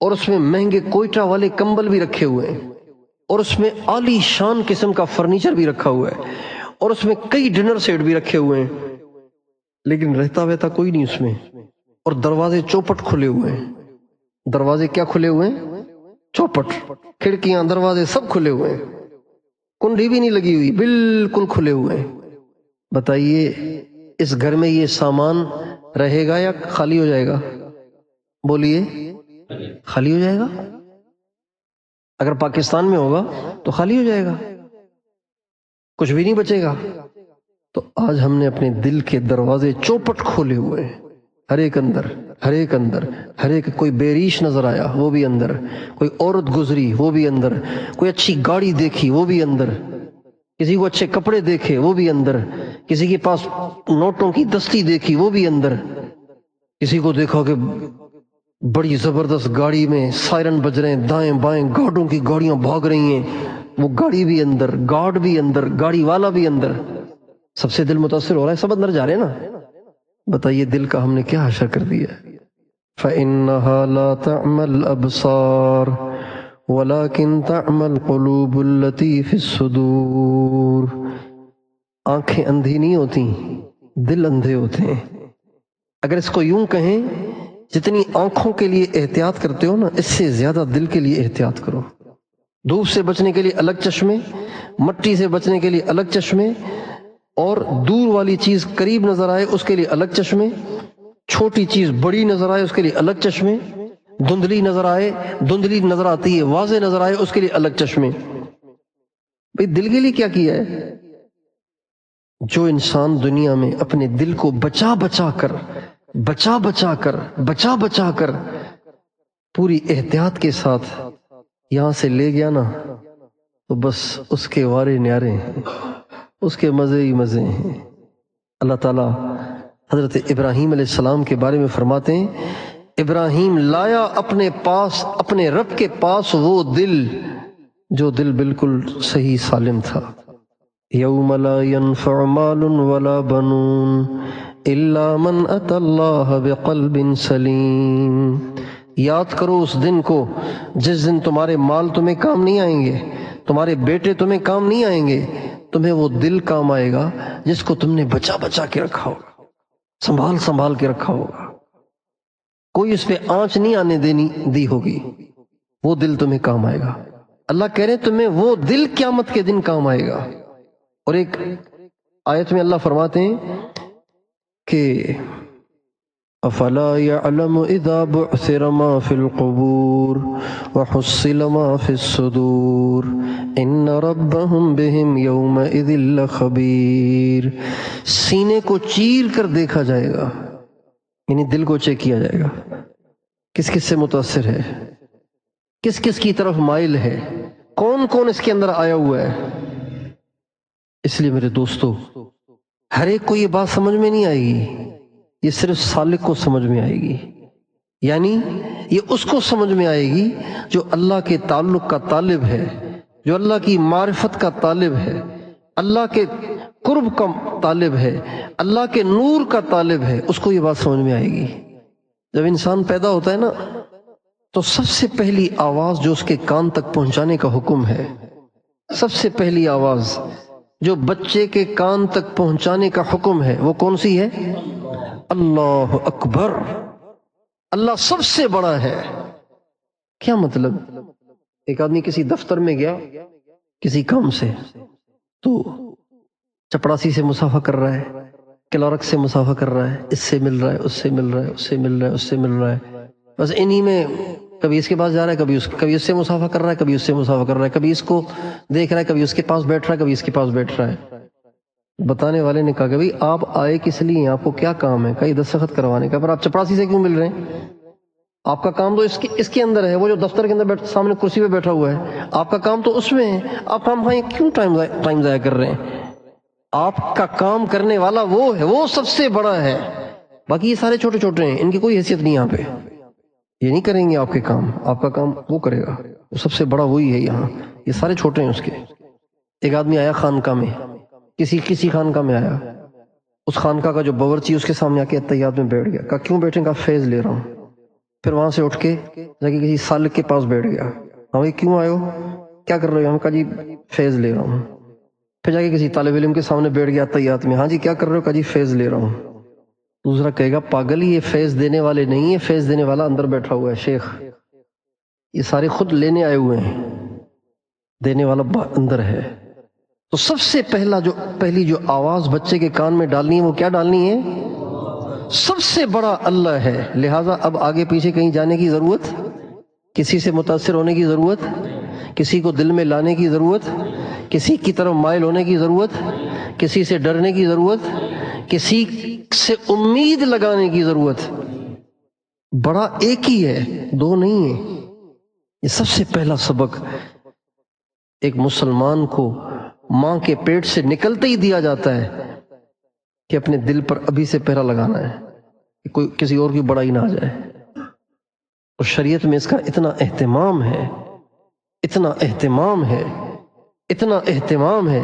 اور اس میں مہنگے کوئٹہ والے کمبل بھی رکھے ہوئے ہیں، اور اس میں عالی شان قسم کا فرنیچر بھی رکھا ہوا ہے، اور اس میں کئی ڈنر سیٹ بھی رکھے ہوئے ہیں. لیکن رہتا وہتا کوئی نہیں اس میں. اور دروازے چوپٹ کھلے ہوئے ہیں. دروازے کیا کھلے ہوئے ہیں؟ چوپٹ. کھڑکیاں دروازے سب کھلے ہوئے ہیں، کنڈی بھی نہیں لگی ہوئی، بالکل کھلے ہوئے ہیں. بتائیے اس گھر میں یہ سامان رہے گا یا خالی ہو جائے گا؟ بولیے، خالی ہو جائے گا. اگر پاکستان میں ہوگا تو خالی ہو جائے گا، کچھ بھی نہیں بچے گا. تو آج ہم نے اپنے دل کے دروازے چوپٹ کھولے ہوئے ہیں، ہر ایک اندر، ہر ایک اندر، ہر ایک. کوئی بے ریش نظر آیا وہ بھی اندر، کوئی عورت گزری وہ بھی اندر، کوئی اچھی گاڑی دیکھی وہ بھی اندر، کسی کو اچھے کپڑے دیکھے وہ بھی اندر، کسی کے پاس نوٹوں کی دستی دیکھی وہ بھی اندر، کسی کو دیکھا کہ بڑی زبردست گاڑی میں سائرن بج رہے ہیں، دائیں بائیں گارڈوں کی گاڑیاں بھاگ رہی ہیں، وہ گاڑی بھی اندر، گارڈ بھی اندر، گاڑی والا بھی اندر. سب سے دل متاثر ہو رہا ہے، سب اندر جا رہے ہیں نا. بتائیے دل کا ہم نے کیا حشر کر دیا. فَإِنَّهَا لَا تَعْمَى الْأَبْصَارُ وَلَكِنْ تَعْمَى الْقُلُوبُ الَّتِي فِي الصُّدُورِ. آنکھیں اندھی نہیں ہوتی، دل اندھے ہوتے ہیں. اگر اس کو یوں کہیں، جتنی آنکھوں کے لیے احتیاط کرتے ہو نا، اس سے زیادہ دل کے لیے احتیاط کرو. دھوپ سے بچنے کے لیے الگ چشمے، مٹی سے بچنے کے لیے الگ چشمے، اور دور والی چیز قریب نظر آئے اس کے لیے الگ چشمے، چھوٹی چیز بڑی نظر آئے اس کے لیے الگ چشمے، دھندلی نظر آئے، دھندلی نظر آتی ہے واضح نظر آئے اس کے لیے الگ چشمے. بھئی دل کے لیے کیا کیا ہے؟ جو انسان دنیا میں اپنے دل کو بچا بچا کر پوری احتیاط کے ساتھ یہاں سے لے گیا نا، تو بس اس کے وارے نیارے ہیں، اس کے مزے ہی مزے ہیں. اللہ تعالیٰ حضرت ابراہیم علیہ السلام کے بارے میں فرماتے ہیں، ابراہیم لایا اپنے پاس، اپنے رب کے پاس وہ دل جو دل بالکل صحیح سالم تھا. یوم لا ينفع مال ولا بنون الا من اتى اللہ بقلب سلیم. یاد کرو اس دن کو جس دن تمہارے مال تمہیں کام نہیں آئیں گے، تمہارے بیٹے تمہیں کام نہیں آئیں گے، تمہیں وہ دل کام آئے گا جس کو تم نے بچا کے رکھا ہوگا، سنبھال کے رکھا ہوگا، کوئی اس پہ آنچ نہیں آنے دی ہوگی. وہ دل تمہیں کام آئے گا. اللہ کہہ رہے ہیں تمہیں وہ دل قیامت کے دن کام آئے گا. اور ایک آیت میں اللہ فرماتے ہیں کہ افلا يعلم اذا بعثر ما في القبور وحصل ما في الصدور ان ربهم بهم يومئذ لخبير. سینے کو چیر کر دیکھا جائے گا، یعنی دل کو چیک کیا جائے گا، کس کس سے متاثر ہے، کس کس کی طرف مائل ہے، کون کون اس کے اندر آیا ہوا ہے. اس لیے میرے دوستو، ہر ایک کو یہ بات سمجھ میں نہیں آئے گی، یہ صرف سالک کو سمجھ میں آئے گی. یعنی یہ اس کو سمجھ میں آئے گی جو اللہ کے تعلق کا طالب ہے، جو اللہ کی معرفت کا طالب ہے، اللہ کے قرب کا طالب ہے، اللہ کے نور کا طالب ہے. اس کو یہ بات سمجھ میں آئے گی. جب انسان پیدا ہوتا ہے نا، تو سب سے پہلی آواز جو اس کے کان تک پہنچانے کا حکم ہے، سب سے پہلی آواز جو بچے کے کان تک پہنچانے کا حکم ہے، وہ کون سی ہے؟ اللہ اکبر، اللہ سب سے بڑا ہے. کیا مطلب؟ ایک آدمی کسی دفتر میں گیا کسی کام سے، تو چپڑاسی سے مصافحہ کر رہا ہے، کلارک سے مصافحہ کر رہا ہے، اس سے مل رہا ہے، اس سے مل رہا ہے، اس سے مل رہا ہے، اس سے مل رہا ہے، بس انہی میں کبھی اس کے پاس جا رہا ہے، کبھی اس سے مصافحہ کر رہا ہے، کبھی اس سے مصافحہ کر رہا ہے، کبھی اس کو دیکھ رہا ہے، کبھی اس کے پاس بیٹھ رہا ہے، کبھی اس کے پاس بیٹھ رہا ہے. بتانے والے نے کہا کہ بھئی آپ آئے کس لیے، آپ کو کیا کام ہے؟ کہیں دستخط کروانے کا. پر آپ چپڑاسی سے کیوں مل رہے ہیں؟ آپ کا کام تو اس کے اندر ہے، وہ جو دفتر کے اندر سامنے کرسی پہ بیٹھا ہوا ہے، آپ کا کام تو اس میں ہے. آپ ہم کیوں ٹائم ضائع کر رہے ہیں؟ آپ کا کام کرنے والا وہ ہے، وہ سب سے بڑا ہے. باقی یہ سارے چھوٹے چھوٹے ہیں، ان کی کوئی حیثیت نہیں یہاں پہ. یہ نہیں کریں گے آپ کے کام، آپ کا کام وہ کرے گا، وہ سب سے بڑا وہی ہے یہاں. یہ سارے چھوٹے ہیں اس کے. ایک آدمی آیا خانقاہ میں، کسی خانقاہ میں آیا، اس خانقاہ کا جو باورچی اس کے سامنے آ کے اتحیات میں بیٹھ گیا. کہا کیوں بیٹھیں؟ کہا فیض لے رہا ہوں. پھر وہاں سے اٹھ کے جا کے کسی سالک کے پاس بیٹھ گیا. ہاں بھائی کیوں آئے ہو، کیا کر رہے ہو؟ ہم کہا جی فیض لے رہا ہوں. پھر جا کے کسی طالب علم کے سامنے بیٹھ گیا اتحیات میں. ہاں جی کیا کر رہے ہو؟ کہا جی فیض لے رہا ہوں. دوسرا کہے گا پاگل یہ فیض دینے والے نہیں ہے، فیض دینے والا اندر بیٹھا ہوا ہے شیخ، یہ سارے خود لینے آئے ہوئے ہیں، دینے والا اندر ہے۔ تو سب سے پہلی جو آواز بچے کے کان میں ڈالنی ہے وہ کیا ڈالنی ہے؟ سب سے بڑا اللہ ہے، لہٰذا اب آگے پیچھے کہیں جانے کی ضرورت، کسی سے متاثر ہونے کی ضرورت، کسی کو دل میں لانے کی ضرورت، کسی کی طرف مائل ہونے کی ضرورت، کسی سے ڈرنے کی ضرورت، کسی سے امید لگانے کی ضرورت۔ بڑا ایک ہی ہے، دو نہیں ہے۔ یہ سب سے پہلا سبق ایک مسلمان کو ماں کے پیٹ سے نکلتے ہی دیا جاتا ہے کہ اپنے دل پر ابھی سے پہرا لگانا ہے کہ کوئی کسی اور کی بڑائی نہ آ جائے۔ اور شریعت میں اس کا اتنا اہتمام ہے، اتنا اہتمام ہے، اتنا اہتمام ہے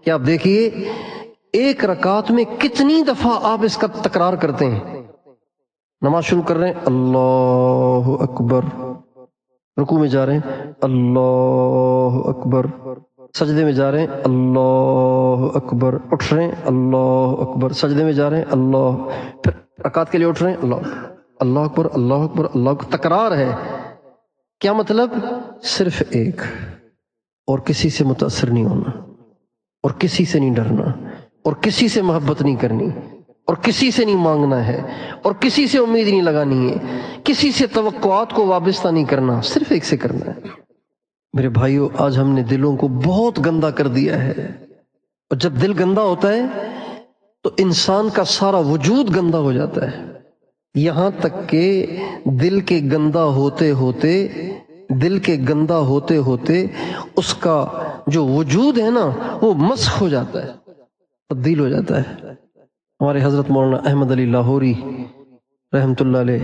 کہ آپ دیکھیے ایک رکعت میں کتنی دفعہ آپ اس کا تکرار کرتے ہیں۔ نماز شروع کر رہے ہیں اللہ اکبر، رکوع میں جا رہے ہیں اللہ اکبر، سجدے میں جا رہے ہیں اللہ اکبر، اٹھ رہے ہیں اللہ اکبر، سجدے میں جا رہے ہیں اللہ، پھر رکعت کے لیے اٹھ رہے ہیں اللہ اکبر اللہ اکبر اللہ اکبر، تکرار ہے۔ کیا مطلب؟ صرف ایک، اور کسی سے متاثر نہیں ہونا، اور کسی سے نہیں ڈرنا، اور کسی سے محبت نہیں کرنی، اور کسی سے نہیں مانگنا ہے، اور کسی سے امید نہیں لگانی ہے، کسی سے توقعات کو وابستہ نہیں کرنا، صرف ایک سے کرنا ہے۔ میرے بھائیو، آج ہم نے دلوں کو بہت گندا کر دیا ہے، اور جب دل گندا ہوتا ہے تو انسان کا سارا وجود گندا ہو جاتا ہے، یہاں تک کہ دل کے گندا ہوتے ہوتے اس کا جو وجود ہے نا وہ مسخ ہو جاتا ہے، تبدیل ہو جاتا ہے۔ ہمارے حضرت مولانا احمد علی لاہوری رحمۃ اللہ علیہ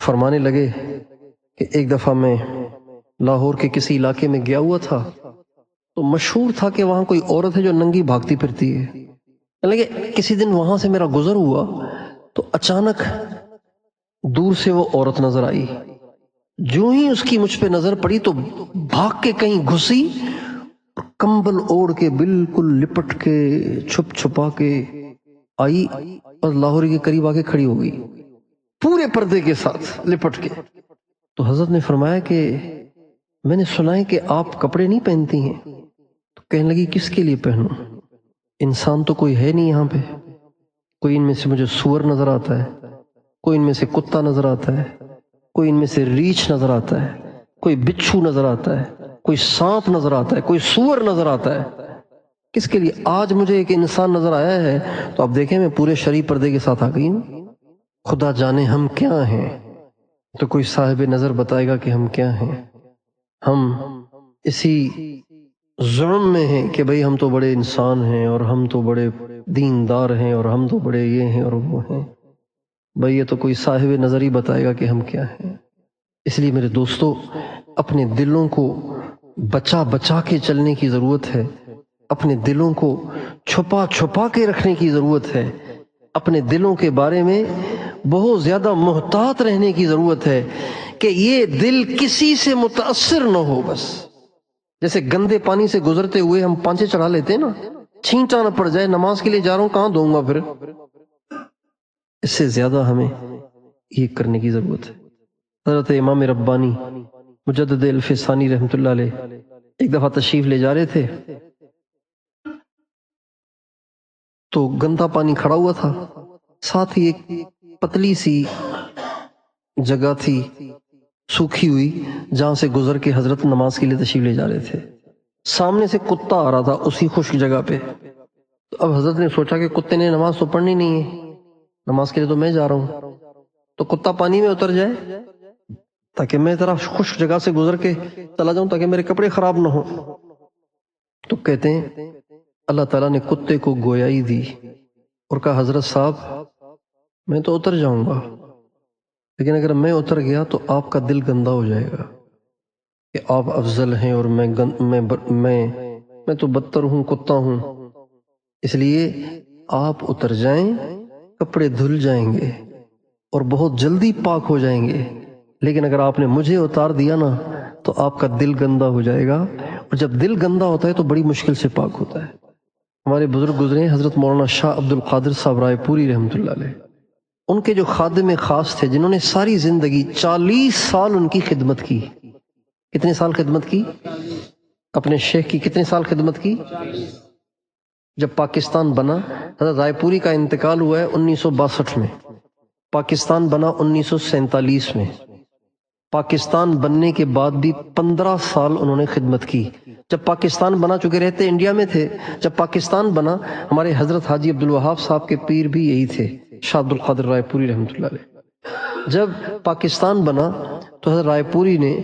فرمانے لگے کہ ایک دفعہ میں لاہور کے کسی علاقے میں گیا ہوا تھا، تو مشہور تھا کہ وہاں کوئی عورت ہے جو ننگی بھاگتی پھرتی ہے۔ لگے کسی دن وہاں سے میرا گزر ہوا تو اچانک دور سے وہ عورت نظر آئی، جو ہی اس کی مجھ پہ نظر پڑی تو بھاگ کے کہیں گھسی، کمبل اوڑھ کے بالکل لپٹ کے چھپ چھپا کے آئی اور لاہوری کے قریب آ کے کھڑی ہو گئی، پورے پردے کے ساتھ لپٹ کے۔ تو حضرت نے فرمایا کہ میں نے سنا ہے کہ آپ کپڑے نہیں پہنتی ہیں۔ تو کہنے لگی کس کے لیے پہنوں؟ انسان تو کوئی ہے نہیں یہاں پہ، کوئی ان میں سے مجھے سور نظر آتا ہے، کوئی ان میں سے کتا نظر آتا ہے، کوئی ان میں سے ریچھ نظر آتا ہے، کوئی بچھو نظر آتا ہے، کوئی سانپ نظر آتا ہے، کوئی سور نظر آتا ہے۔ کس کے لیے؟ آج مجھے ایک انسان نظر آیا ہے تو آپ دیکھیں میں پورے شرعی پردے کے ساتھ آ گئی ہوں۔ خدا جانے ہم کیا ہیں، تو کوئی صاحب نظر بتائے گا کہ ہم کیا ہیں۔ ہم اسی ظلم میں ہیں کہ بھئی ہم تو بڑے انسان ہیں، اور ہم تو بڑے دیندار ہیں، اور ہم تو بڑے یہ ہیں اور وہ ہیں۔ بھئی یہ تو کوئی صاحب نظر ہی بتائے گا کہ ہم کیا ہیں۔ اس لیے میرے دوستو، اپنے دلوں کو بچا کے چلنے کی ضرورت ہے، اپنے دلوں کو چھپا کے رکھنے کی ضرورت ہے، اپنے دلوں کے بارے میں بہت زیادہ محتاط رہنے کی ضرورت ہے کہ یہ دل کسی سے متاثر نہ ہو۔ بس جیسے گندے پانی سے گزرتے ہوئے ہم پانچے چڑھا لیتے ہیں نا، چھینٹا نہ پڑ جائے، نماز کے لیے جا رہا ہوں کہاں دوں گا پھر۔ اس سے زیادہ ہمیں یہ کرنے کی ضرورت ہے۔ حضرت امام ربانی مجدد الفسانی رحمۃ اللہ علیہ ایک دفعہ تشریف لے جا رہے تھے تو گندا پانی کھڑا ہوا تھا، ساتھ ہی ایک پتلی سی جگہ تھی سوکھی ہوئی جہاں سے گزر کے حضرت نماز کے لیے تشریف لے جا رہے تھے۔ سامنے سے کتا آ رہا تھا اسی خشک جگہ پہ، تو اب حضرت نے سوچا کہ کتے نے نماز تو پڑھنی نہیں ہے، نماز کے لیے تو میں جا رہا ہوں، تو کتا پانی میں اتر جائے تاکہ میں ذرا خشک جگہ سے گزر کے چلا جاؤں تاکہ میرے کپڑے خراب نہ ہوں۔ تو کہتے ہیں اللہ تعالیٰ نے کتے کو گویائی دی اور کہا حضرت صاحب میں تو اتر جاؤں گا، لیکن اگر میں اتر گیا تو آپ کا دل گندا ہو جائے گا کہ آپ افضل ہیں اور میں تو بدتر ہوں، کتا ہوں۔ اس لیے آپ اتر جائیں، کپڑے دھل جائیں گے اور بہت جلدی پاک ہو جائیں گے، لیکن اگر آپ نے مجھے اتار دیا نا تو آپ کا دل گندا ہو جائے گا، اور جب دل گندا ہوتا ہے تو بڑی مشکل سے پاک ہوتا ہے۔ ہمارے بزرگ گزرے ہیں حضرت مولانا شاہ عبد القادر صاحب رائے پوری رحمۃ اللہ علیہ، ان کے جو خادم خاص تھے جنہوں نے ساری زندگی 40 سال ان کی خدمت کی۔ کتنے سال خدمت کی؟ اپنے شیخ کی کتنے سال خدمت کی؟ جب پاکستان بنا، حضرت رائے پوری کا انتقال ہوا ہے 1962 میں، پاکستان بنا 1947 میں، پاکستان بننے کے بعد بھی 15 سال انہوں نے خدمت کی۔ جب پاکستان بنا، چونکہ رہتے انڈیا میں تھے، جب پاکستان بنا ہمارے حضرت حاجی عبدالوہاب صاحب کے پیر بھی یہی تھے، شاہ عبد القادر رائے پوری رحمۃ اللہ علیہ۔ جب پاکستان بنا تو حضرت رائے پوری نے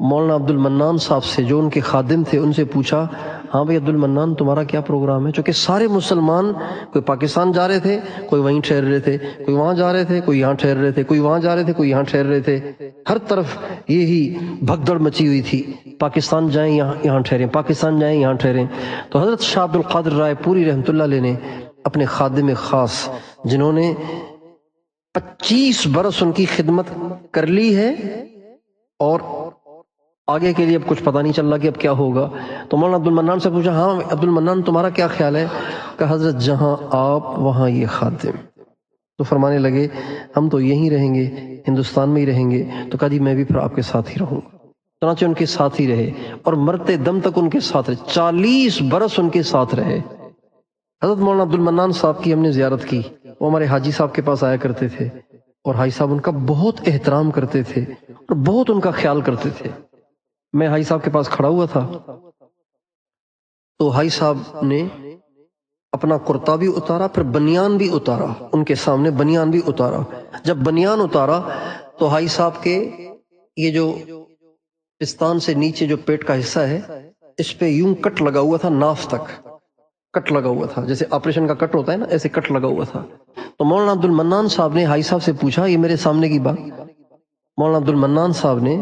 مولانا عبد المنان صاحب سے، جو ان کے خادم تھے، ان سے پوچھا، ہاں بھئی عبد المنان تمہارا کیا پروگرام ہے؟ چونکہ سارے مسلمان کوئی پاکستان جا رہے تھے، کوئی وہیں ٹھہر رہے تھے، کوئی وہاں جا رہے تھے، کوئی یہاں ٹھہر رہے تھے، کوئی وہاں جا رہے تھے، کوئی یہاں ٹھہر رہے تھے، ہر طرف یہی بھگدڑ مچی ہوئی تھی، پاکستان جائیں یہاں ٹھہریں، پاکستان جائیں یہاں ٹھہریں۔ تو حضرت شاہ عبد القادر رائے پوری رحمۃ اللہ علیہ نے اپنے خادم خاص، جنہوں نے 25 برس ان کی خدمت کر لی ہے اور آگے کے لیے اب کچھ پتہ نہیں چل رہا کہ اب کیا ہوگا، تو مولانا عبد المنان سے پوچھا، ہاں عبد المنان تمہارا کیا خیال ہے؟ کہ حضرت جہاں آپ وہاں یہ خادم۔ تو فرمانے لگے ہم تو یہیں رہیں گے، ہندوستان میں ہی رہیں گے۔ تو کہا جی میں بھی پھر آپ کے ساتھ ہی رہوں گا۔ چنانچہ ان کے ساتھ ہی رہے اور مرتے دم تک ان کے ساتھ رہے، 40 برس ان کے ساتھ رہے۔ حضرت مولانا عبد المنان صاحب کی ہم نے زیارت کی، وہ ہمارے حاجی صاحب کے پاس آیا کرتے تھے اور حاجی صاحب ان کا بہت احترام کرتے تھے اور بہت ان کا خیال کرتے تھے۔ میں حاجی صاحب کے پاس کھڑا ہوا تھا تو حاجی صاحب نے اپنا کرتا بھی اتارا، پھر بنیان بھی اتارا، ان کے سامنے بنیان بھی اتارا۔ جب بنیان اتارا تو حاجی صاحب کے یہ جو پستان سے نیچے جو پیٹ کا حصہ ہے، اس پہ یوں کٹ لگا ہوا تھا، ناف تک کٹ لگا ہوا تھا، جیسے آپریشن کا کٹ ہوتا ہے نا، ایسے کٹ لگا ہوا تھا۔ تو مولانا عبد المنان صاحب نے حاجی صاحب سے پوچھا، یہ میرے سامنے کی بات، مولانا عبد المنان صاحب نے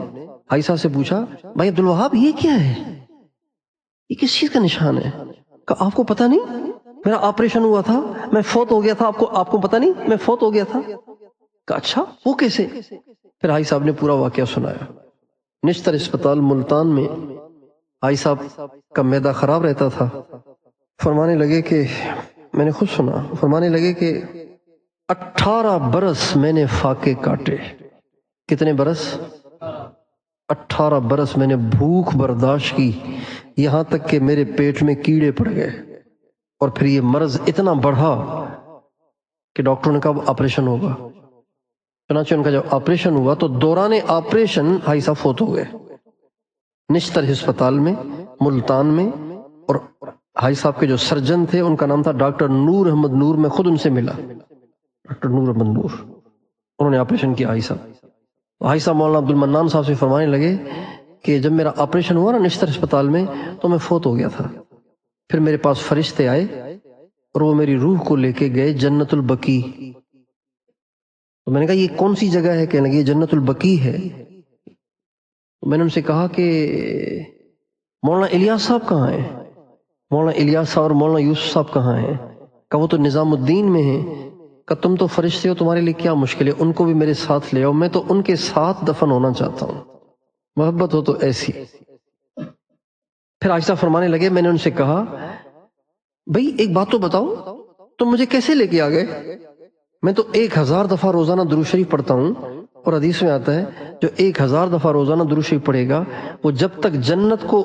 حاجی صاحب سے پوچھا، بھائی عبدالوہاب یہ کیا ہے؟ یہ کس چیز کا نشان ہے؟ کہ آپ کو پتہ نہیں میرا آپریشن ہوا تھا، میں فوت ہو گیا تھا، آپ کو پتہ نہیں میں فوت ہو گیا تھا؟ کہ اچھا وہ کیسے؟ پھر حاجی صاحب نے پورا واقعہ سنایا۔ نشتر اسپتال ملتان میں حاجی صاحب کا معدہ خراب رہتا تھا۔ فرمانے لگے کہ میں نے خود سنا، فرمانے لگے کہ 18 برس میں نے فاقے کاٹے۔ کتنے برس؟ 18 برس میں نے بھوک برداشت کی، یہاں تک کہ میرے پیٹ میں کیڑے پڑ گئے، اور پھر یہ مرض اتنا بڑھا کہ ڈاکٹروں نے کہا آپریشن ہوگا۔ چنانچہ ان کا جب آپریشن ہوا تو دوران آپریشن حاجی صاحب فوت ہو گئے، نشتر ہسپتال میں ملتان میں۔ اور حاجی صاحب کے جو سرجن تھے ان کا نام تھا ڈاکٹر نور احمد نور، میں خود ان سے ملا، ڈاکٹر نور احمد نور، انہوں نے آپریشن کیا حاجی صاحب۔ حاجی صاحب مولانا عبد المنان صاحب سے فرمانے لگے کہ جب میرا آپریشن ہوا نا نشتر ہسپتال میں تو میں فوت ہو گیا تھا، پھر میرے پاس فرشتے آئے اور وہ میری روح کو لے کے گئے جنت البقیع۔ تو میں نے کہا یہ کون سی جگہ ہے؟ کہنے لگے یہ جنت البقیع ہے۔ تو میں نے ان سے کہا کہ مولانا الیاس صاحب کہاں ہیں؟ مولانا الیاس صاحب اور مولانا یوسف صاحب کہاں ہیں؟ کہ وہ تو نظام الدین میں ہیں۔ کہ تم تو فرشتے ہو، تمہارے لیے کیا مشکل ہے، ان کو بھی میرے ساتھ لے آؤ، میں تو ان کے ساتھ دفن ہونا چاہتا ہوں، محبت ہو تو ایسی۔ پھر آہستہ فرمانے لگے، میں نے ان سے کہا بھئی ایک بات تو بتاؤ، تم مجھے کیسے لے کے آ گئے؟ میں تو 1000 دفعہ روزانہ درود شریف پڑھتا ہوں، اور حدیث میں آتا ہے جو 1000 دفعہ روزانہ درود شریف پڑھے گا وہ جب تک جنت کو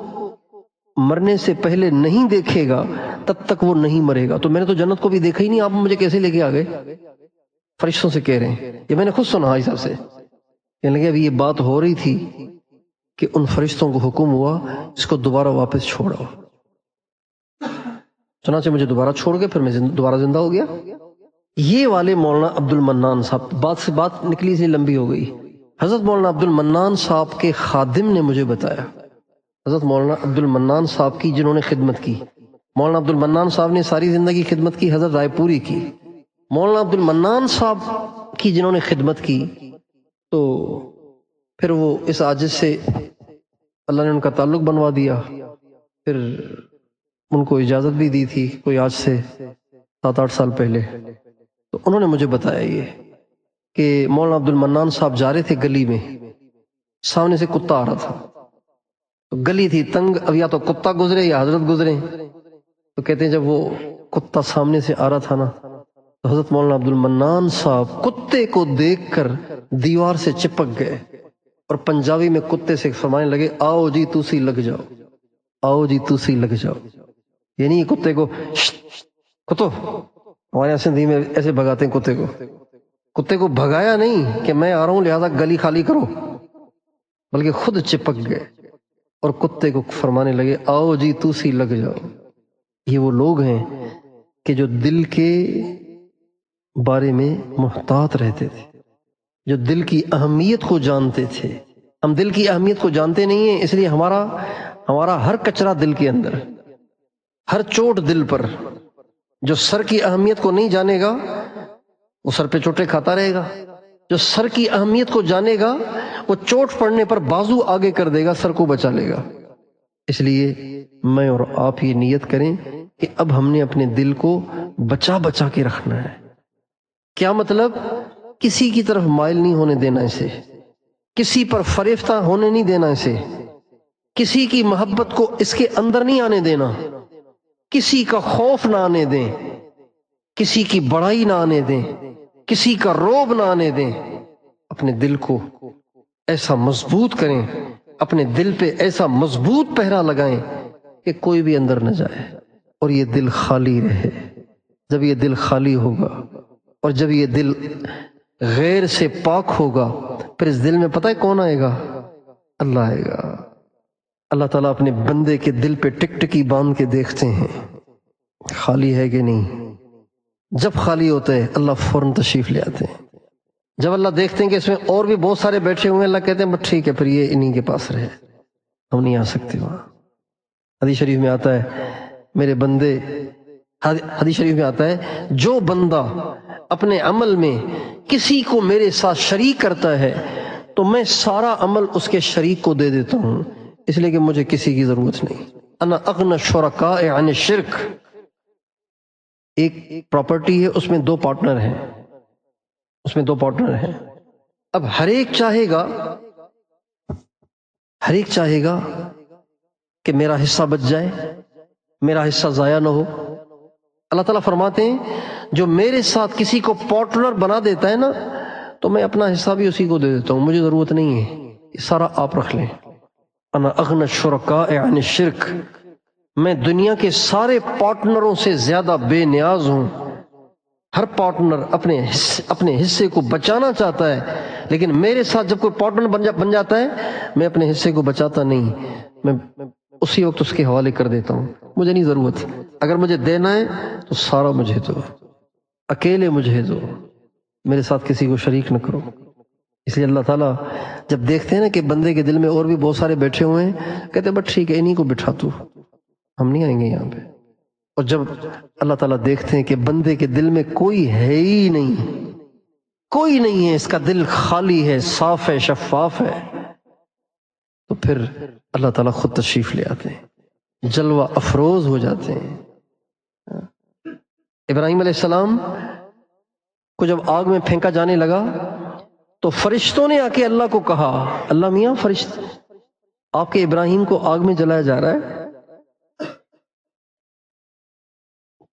مرنے سے پہلے نہیں دیکھے گا تب تک وہ نہیں مرے گا۔ تو میں نے تو جنت کو بھی دیکھا ہی نہیں، آپ مجھے کیسے لے کے آ گئے؟ فرشتوں سے کہہ رہے ہیں، یہ میں نے خود سنا حاجی صاحب سے۔ کہنے لگے ابھی یہ بات ہو رہی تھی کہ ان فرشتوں کو حکم ہوا اس کو دوبارہ واپس چھوڑو، چنانچہ مجھے دوبارہ چھوڑ گئے، پھر میں دوبارہ زندہ ہو گیا۔ یہ والے مولانا عبد المنان صاحب، بات سے بات نکلی سے لمبی ہو گئی۔ حضرت مولانا عبد المنان صاحب کے خادم نے مجھے بتایا، حضرت مولانا عبد المنان صاحب کی جنہوں نے خدمت کی، مولانا عبد المنان صاحب نے ساری زندگی خدمت کی، حضرت رائے پوری کی، مولانا عبد المنان صاحب کی جنہوں نے خدمت کی، تو پھر وہ اس عاجز سے اللہ نے ان کا تعلق بنوا دیا، پھر ان کو اجازت بھی دی تھی کوئی آج سے 7-8 سال پہلے۔ تو انہوں نے مجھے بتایا یہ کہ مولانا عبد المنان صاحب جا رہے تھے گلی میں، سامنے سے کتا آ رہا تھا، تو گلی تھی تنگ، اب یا تو کتا گزرے یا حضرت گزرے، تو کہتے ہیں جب وہ کتا سامنے سے آ رہا تھا نا تو حضرت مولانا عبد المنان صاحب کتے کو دیکھ کر دیوار سے چپک گئے اور پنجابی میں کتے سے فرمانے لگے آؤ جی تسی لگ جاؤ، آؤ جی تسی لگ جاؤ. یعنی کتے کو کتو، ہمارے یہاں سندھی میں ایسے بھگاتے ہیں کتے کو. کتے کو بھگایا نہیں کہ میں آ رہا ہوں لہذا گلی خالی کرو، بلکہ خود چپک گئے اور کتے کو فرمانے لگے آؤ جی تسی لگ جاؤ. یہ وہ لوگ ہیں کہ جو دل کے بارے میں محتاط رہتے تھے، جو دل کی اہمیت کو جانتے تھے. ہم دل کی اہمیت کو جانتے نہیں ہیں، اس لیے ہمارا ہر کچرا دل کے اندر، ہر چوٹ دل پر. جو سر کی اہمیت کو نہیں جانے گا وہ سر پہ چوٹیں کھاتا رہے گا. جو سر کی اہمیت کو جانے گا وہ چوٹ پڑنے پر بازو آگے کر دے گا، سر کو بچا لے گا. اس لیے میں اور آپ یہ نیت کریں کہ اب ہم نے اپنے دل کو بچا کے رکھنا ہے. کیا مطلب؟ کسی کی طرف مائل نہیں ہونے دینا اسے، کسی پر فریفتہ ہونے نہیں دینا اسے، کسی کی محبت کو اس کے اندر نہیں آنے دینا، کسی کا خوف نہ آنے دیں، کسی کی بڑائی نہ آنے دیں، کسی کا روب نہ آنے دیں. اپنے دل کو ایسا مضبوط کریں، اپنے دل پہ ایسا مضبوط پہرا لگائیں کہ کوئی بھی اندر نہ جائے اور یہ دل خالی رہے. جب یہ دل خالی ہوگا اور جب یہ دل غیر سے پاک ہوگا پھر اس دل میں پتہ ہے کون آئے گا؟ اللہ آئے گا. اللہ تعالیٰ اپنے بندے کے دل پہ ٹک ٹکی باندھ کے دیکھتے ہیں خالی ہے کہ نہیں. جب خالی ہوتا ہے اللہ فوراً تشریف لے آتے ہیں. جب اللہ دیکھتے ہیں کہ اس میں اور بھی بہت سارے بیٹھے ہوئے ہیں، اللہ کہتے ہیں بس ٹھیک ہے پھر یہ انہی کے پاس رہے، ہم نہیں آ سکتے وہاں. حدیث شریف میں آتا ہے میرے بندے، حدیث شریف میں آتا ہے جو بندہ اپنے عمل میں کسی کو میرے ساتھ شریک کرتا ہے تو میں سارا عمل اس کے شریک کو دے دیتا ہوں، اس لیے کہ مجھے کسی کی ضرورت نہیں. انا اغنى الشرکاء عن الشرک. ایک پراپرٹی ہے، اس میں دو پارٹنر ہیں، اس میں دو پارٹنر ہیں. اب ہر ایک چاہے گا کہ میرا حصہ بچ جائے، میرا حصہ ضائع نہ ہو. اللہ تعالیٰ فرماتے ہیں جو میرے ساتھ کسی کو پارٹنر بنا دیتا ہے نا تو میں اپنا حصہ بھی اسی کو دے دیتا ہوں، مجھے ضرورت نہیں ہے، یہ سارا آپ رکھ لیں. انا اغنى الشرکاء عن الشرک. میں دنیا کے سارے پارٹنروں سے زیادہ بے نیاز ہوں. ہر پارٹنر اپنے حصے کو بچانا چاہتا ہے، لیکن میرے ساتھ جب کوئی پارٹنر بن جاتا ہے میں اپنے حصے کو بچاتا نہیں، میں اسی وقت اس کے حوالے کر دیتا ہوں. مجھے نہیں ضرورت، اگر مجھے دینا ہے تو سارا مجھے دو، اکیلے مجھے دو، میرے ساتھ کسی کو شریک نہ کرو. اس لیے اللہ تعالیٰ جب دیکھتے ہیں نا کہ بندے کے دل میں اور بھی بہت سارے بیٹھے ہوئے ہیں، کہتے ہیں بس ٹھیک ہے انہی کو بٹھا تو، ہم نہیں آئیں گے یہاں پہ. اور جب اللہ تعالیٰ دیکھتے ہیں کہ بندے کے دل میں کوئی ہے ہی نہیں، کوئی نہیں ہے، اس کا دل خالی ہے، صاف ہے، شفاف ہے، تو پھر اللہ تعالیٰ خود تشریف لے آتے ہیں، جلوہ افروز ہو جاتے ہیں. ابراہیم علیہ السلام کو جب آگ میں پھینکا جانے لگا تو فرشتوں نے آ کے اللہ کو کہا اللہ میاں آپ کے ابراہیم کو آگ میں جلایا جا رہا ہے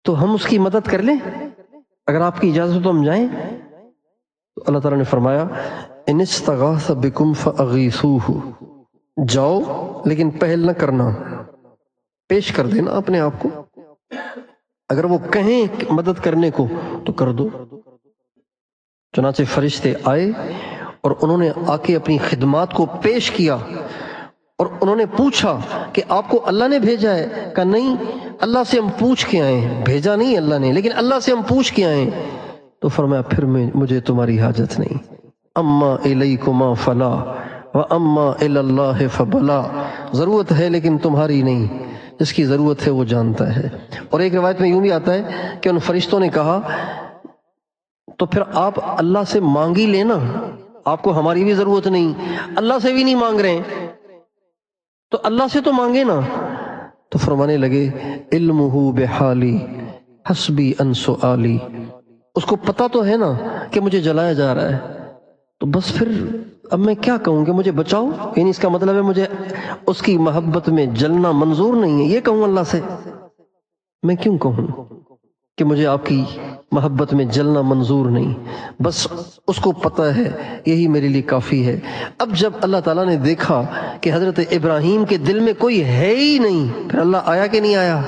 تو ہم اس کی مدد کر لیں، اگر آپ کی اجازت ہو تو ہم جائیں. تو اللہ تعالیٰ نے فرمایا ان استغاث بکم فاغیثوہ، جاؤ لیکن پہل نہ کرنا، پیش کر دینا اپنے آپ کو، اگر وہ کہیں مدد کرنے کو تو کر دو. چنانچہ فرشتے آئے اور انہوں نے آ کے اپنی خدمات کو پیش کیا اور انہوں نے پوچھا کہ آپ کو اللہ نے بھیجا ہے؟ کہا نہیں، اللہ سے ہم پوچھ کے آئے ہیں، بھیجا نہیں اللہ نے، لیکن اللہ سے ہم پوچھ کے آئے ہیں. تو فرمایا پھر مجھے تمہاری حاجت نہیں. اما الیکما فلا واما الی اللہ فبلا. ضرورت ہے لیکن تمہاری نہیں، جس کی ضرورت ہے وہ جانتا ہے. اور ایک روایت میں یوں بھی آتا ہے کہ ان فرشتوں نے کہا تو پھر آپ اللہ سے مانگی لینا، آپ کو ہماری بھی ضرورت نہیں، اللہ سے بھی نہیں مانگ رہے ہیں تو اللہ سے تو مانگے نا. تو فرمانے لگے علمہ بحالی حسبی ان سؤالی. اس کو پتہ تو ہے نا کہ مجھے جلایا جا رہا ہے، تو بس پھر اب میں کیا کہوں کہ مجھے بچاؤ، یعنی اس کا مطلب ہے مجھے اس کی محبت میں جلنا منظور نہیں ہے، یہ کہوں اللہ سے؟ میں کیوں کہوں؟ کہ مجھے آپ کی محبت میں جلنا منظور نہیں، بس اس کو پتہ ہے یہی میرے لیے کافی ہے۔ اب جب اللہ تعالیٰ نے دیکھا کہ حضرت ابراہیم کے دل میں کوئی ہے ہی نہیں، پھر اللہ آیا کہ نہیں آیا؟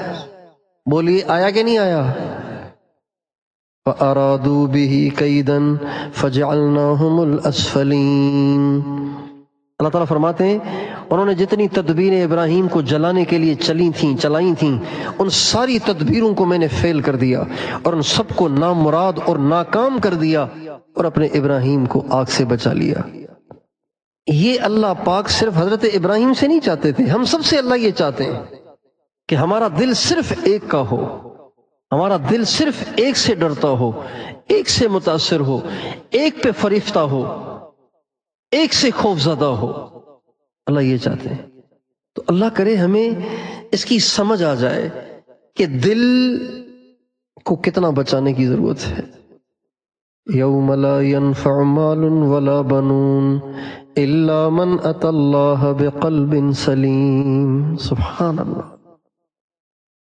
بولیے آیا کہ نہیں آیا؟ فَأَرَادُوا بِهِ كَيْدًا فَجَعَلْنَاهُمُ الْأَسْفَلِينَ۔ اللہ تعالیٰ فرماتے ہیں انہوں نے جتنی تدبیریں ابراہیم کو جلانے کے لیے چلائی تھیں ان ساری تدبیروں کو میں نے فیل کر دیا اور ان سب کو نامراد اور ناکام کر دیا اور اپنے ابراہیم کو آگ سے بچا لیا۔ یہ اللہ پاک صرف حضرت ابراہیم سے نہیں چاہتے تھے، ہم سب سے اللہ یہ چاہتے ہیں کہ ہمارا دل صرف ایک کا ہو، ہمارا دل صرف ایک سے ڈرتا ہو، ایک سے متاثر ہو، ایک پہ فریفتہ ہو، ایک سے خوف زدہ ہو۔ اللہ یہ چاہتے ہیں۔ تو اللہ کرے ہمیں اس کی سمجھ آ جائے کہ دل کو کتنا بچانے کی ضرورت ہے۔ یوم لا ينفع مال ولا بنون الا من اتى اللہ بقلب سلیم۔ سبحان اللہ۔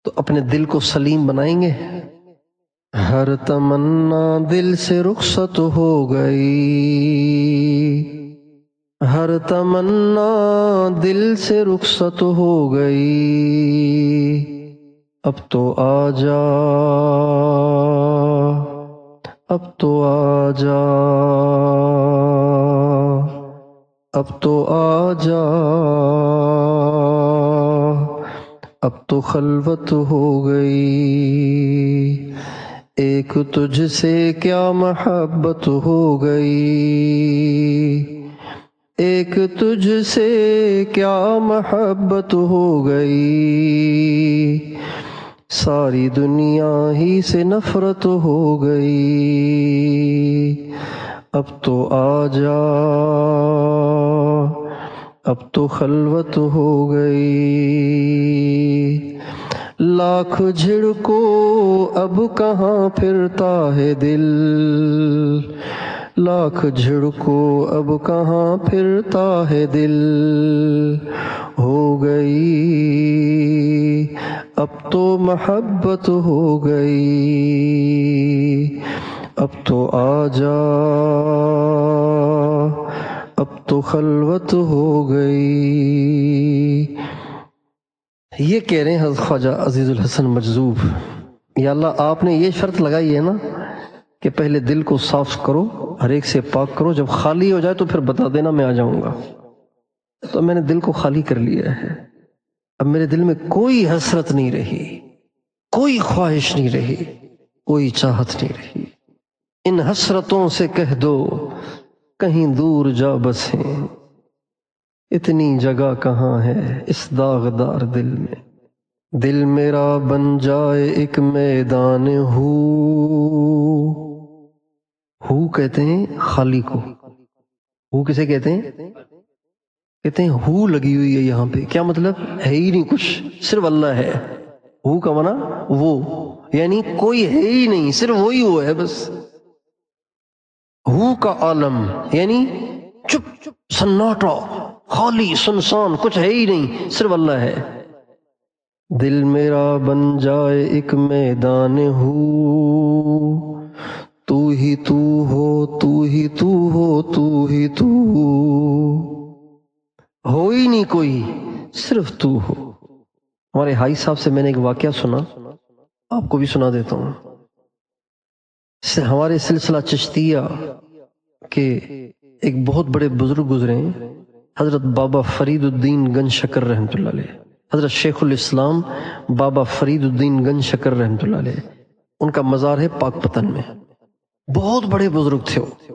تو اپنے دل کو سلیم بنائیں گے۔ ہر تمنا دل سے رخصت ہو گئی، ہر تمنا دل سے رخصت ہو گئی، اب تو آ جا، اب تو آ جا، اب تو آ جا، اب تو خلوت ہو گئی، ایک تجھ سے کیا محبت ہو گئی، ایک تجھ سے کیا محبت ہو گئی، ساری دنیا ہی سے نفرت ہو گئی، اب تو آ جا، اب تو خلوت ہو گئی، لاکھ جھڑکو اب کہاں پھرتا ہے دل، لاکھ جھڑکو اب کہاں پھرتا ہے دل، ہو گئی اب تو محبت ہو گئی، اب تو آ جا، اب تو خلوت ہو گئی۔ یہ کہہ رہے ہیں حضرت خواجہ عزیز الحسن مجذوب، یا اللہ آپ نے یہ شرط لگائی ہے نا کہ پہلے دل کو صاف کرو، ہر ایک سے پاک کرو، جب خالی ہو جائے تو پھر بتا دینا میں آ جاؤں گا۔ تو میں نے دل کو خالی کر لیا ہے، اب میرے دل میں کوئی حسرت نہیں رہی، کوئی خواہش نہیں رہی، کوئی چاہت نہیں رہی۔ ان حسرتوں سے کہہ دو کہیں دور جا بسیں، اتنی جگہ کہاں ہے اس داغدار دل میں، دل میرا بن جائے ایک میدان ہو کہتے ہیں خالی کو، ہو کسے کہتے ہیں؟ کہتے ہیں ہو لگی ہوئی ہے یہاں پہ، کیا مطلب ہے ہی نہیں کچھ، صرف اللہ ہے۔ ہو کا معنی وہ، یعنی کوئی ہے ہی نہیں، صرف وہی وہ ہے بس۔ ہو کا عالم یعنی چپ سناٹا، خالی سنسان، کچھ ہے ہی نہیں، صرف اللہ ہے۔ دل میرا بن جائے ایک میدان ہو، تو ہی تو ہو، تو ہی تو ہو، تو ہی تو ہو ہی نہیں کوئی، صرف تو ہو۔ ہمارے حائی صاحب سے میں نے ایک واقعہ سنا، آپ کو بھی سنا دیتا ہوں۔ ہمارے سلسلہ چشتیہ کے ایک بہت بڑے بزرگ گزرے ہیں، حضرت بابا فرید الدین گنج شکر رحمۃ اللہ علیہ، حضرت شیخ الاسلام بابا فرید الدین گنج شکر رحمۃ اللہ علیہ، ان کا مزار ہے پاک پتن میں۔ بہت بڑے بزرگ تھے وہ،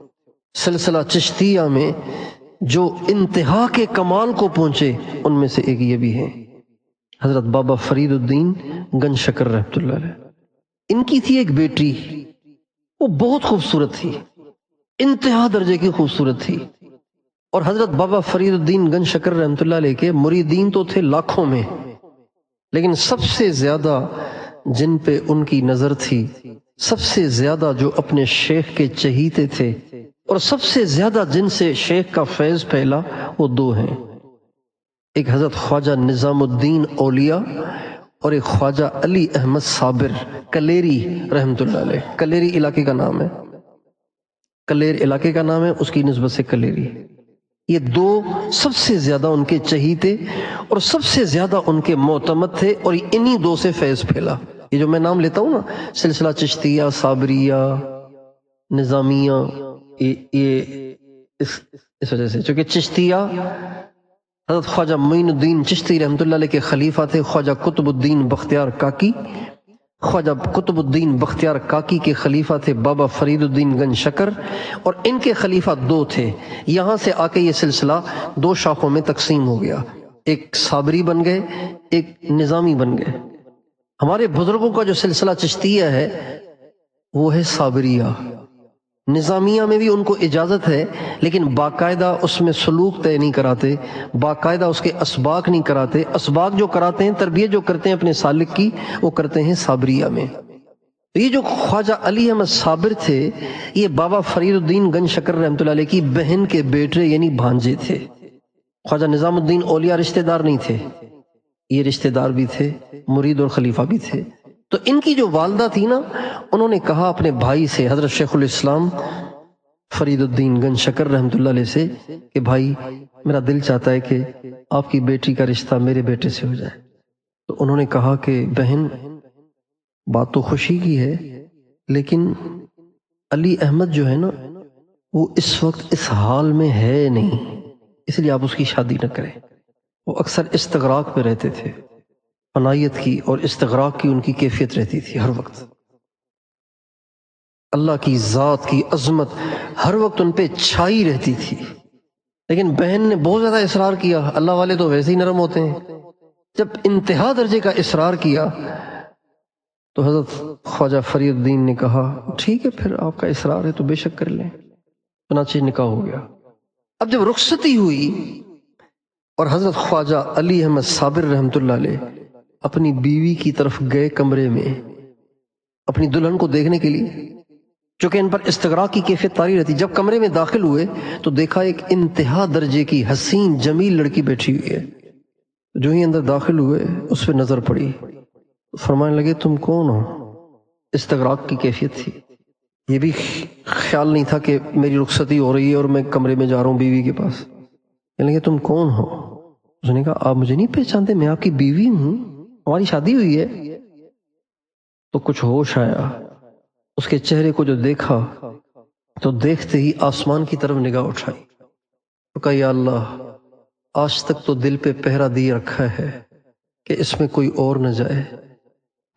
سلسلہ چشتیہ میں جو انتہا کے کمال کو پہنچے ان میں سے ایک یہ بھی ہے، حضرت بابا فرید الدین گنج شکر رحمۃ اللہ علیہ۔ ان کی تھی ایک بیٹی، وہ بہت خوبصورت تھی، انتہا درجے کی خوبصورت تھی، اور حضرت بابا فرید الدین گنج شکر رحمۃ اللہ علیہ کے مریدین تو تھے لاکھوں میں، لیکن سب سے زیادہ جن پہ ان کی نظر تھی، سب سے زیادہ جو اپنے شیخ کے چہیتے تھے، اور سب سے زیادہ جن سے شیخ کا فیض پھیلا، وہ دو ہیں، ایک حضرت خواجہ نظام الدین اولیاء اور ایک خواجہ علی احمد صابر کلیری رحمۃ اللہ علیہ، کلیری علاقے کا نام ہے، کلیر علاقے کا نام ہے، اس کی نسبت سے کلیری۔ یہ دو سب سے زیادہ ان کے چہیتے اور سب سے زیادہ ان کے معتمد تھے، اور انہی دو سے فیض پھیلا۔ یہ جو میں نام لیتا ہوں نا، سلسلہ چشتیہ، صابریہ، نظامیہ، یہ اس وجہ سے، چونکہ چشتیہ حضرت خواجہ معین الدین چشتی رحمۃ اللہ علیہ کے خلیفہ تھے، خواجہ قطب الدین بختیار کاکی، خواجہ قطب الدین بختیار کاکی کے خلیفہ تھے بابا فرید الدین گنج شکر، اور ان کے خلیفہ دو تھے۔ یہاں سے آ کے یہ سلسلہ دو شاخوں میں تقسیم ہو گیا، ایک صابری بن گئے، ایک نظامی بن گئے۔ ہمارے بزرگوں کا جو سلسلہ چشتیہ ہے وہ ہے صابریہ۔ نظامیہ میں بھی ان کو اجازت ہے، لیکن باقاعدہ اس میں سلوک طے نہیں کراتے، باقاعدہ اس کے اسباق نہیں کراتے۔ اسباق جو کراتے ہیں، تربیت جو کرتے ہیں اپنے سالک کی، وہ کرتے ہیں صابریہ میں۔ یہ جو خواجہ علی احمد صابر تھے، یہ بابا فرید الدین گنج شکر رحمۃ اللہ علیہ کی بہن کے بیٹے یعنی بھانجے تھے۔ خواجہ نظام الدین اولیاء رشتہ دار نہیں تھے، یہ رشتہ دار بھی تھے، مرید اور خلیفہ بھی تھے۔ تو ان کی جو والدہ تھی نا، انہوں نے کہا اپنے بھائی سے، حضرت شیخ الاسلام فرید الدین گنج شکر رحمۃ اللہ علیہ سے، کہ بھائی میرا دل چاہتا ہے کہ آپ کی بیٹی کا رشتہ میرے بیٹے سے ہو جائے۔ تو انہوں نے کہا کہ بہن، بات تو خوشی کی ہے، لیکن علی احمد جو ہے نا، وہ اس وقت اس حال میں ہے نہیں، اس لیے آپ اس کی شادی نہ کریں۔ وہ اکثر استغراق میں رہتے تھے، فنائیت کی اور استغراق کی ان کی کیفیت رہتی تھی ہر وقت۔ اللہ کی ذات کی عظمت ہر وقت ان پہ چھائی رہتی تھی، لیکن بہن نے بہت زیادہ اصرار کیا۔ اللہ والے تو ویسے ہی نرم ہوتے ہیں۔ جب انتہا درجے کا اصرار کیا تو حضرت خواجہ فرید الدین نے کہا ٹھیک ہے، پھر آپ کا اصرار ہے تو بے شک کر لیں۔ چنانچہ نکاح ہو گیا۔ اب جب رخصتی ہوئی اور حضرت خواجہ علی احمد صابر رحمۃ اللہ علیہ اپنی بیوی کی طرف گئے کمرے میں اپنی دلہن کو دیکھنے کے لیے، چونکہ ان پر استغراق کی کیفیت طاری رہتی، جب کمرے میں داخل ہوئے تو دیکھا ایک انتہا درجے کی حسین جمیل لڑکی بیٹھی ہوئی ہے۔ جو ہی اندر داخل ہوئے اس پہ نظر پڑی، فرمانے لگے تم کون ہو؟ استغراق کی کیفیت تھی، یہ بھی خیال نہیں تھا کہ میری رخصتی ہو رہی ہے اور میں کمرے میں جا رہا ہوں بیوی کے پاس۔ کہنے لگے تم کون ہو؟ اس نے کہا آپ مجھے نہیں پہچانتے، میں آپ کی بیوی ہوں، ہماری شادی ہوئی ہے۔ تو کچھ ہوش آیا، اس کے چہرے کو جو دیکھا تو دیکھتے ہی آسمان کی طرف نگاہ اٹھائی، تو کہا یا اللہ، آج تک تو دل پہ پہرا دیے رکھا ہے کہ اس میں کوئی اور نہ جائے،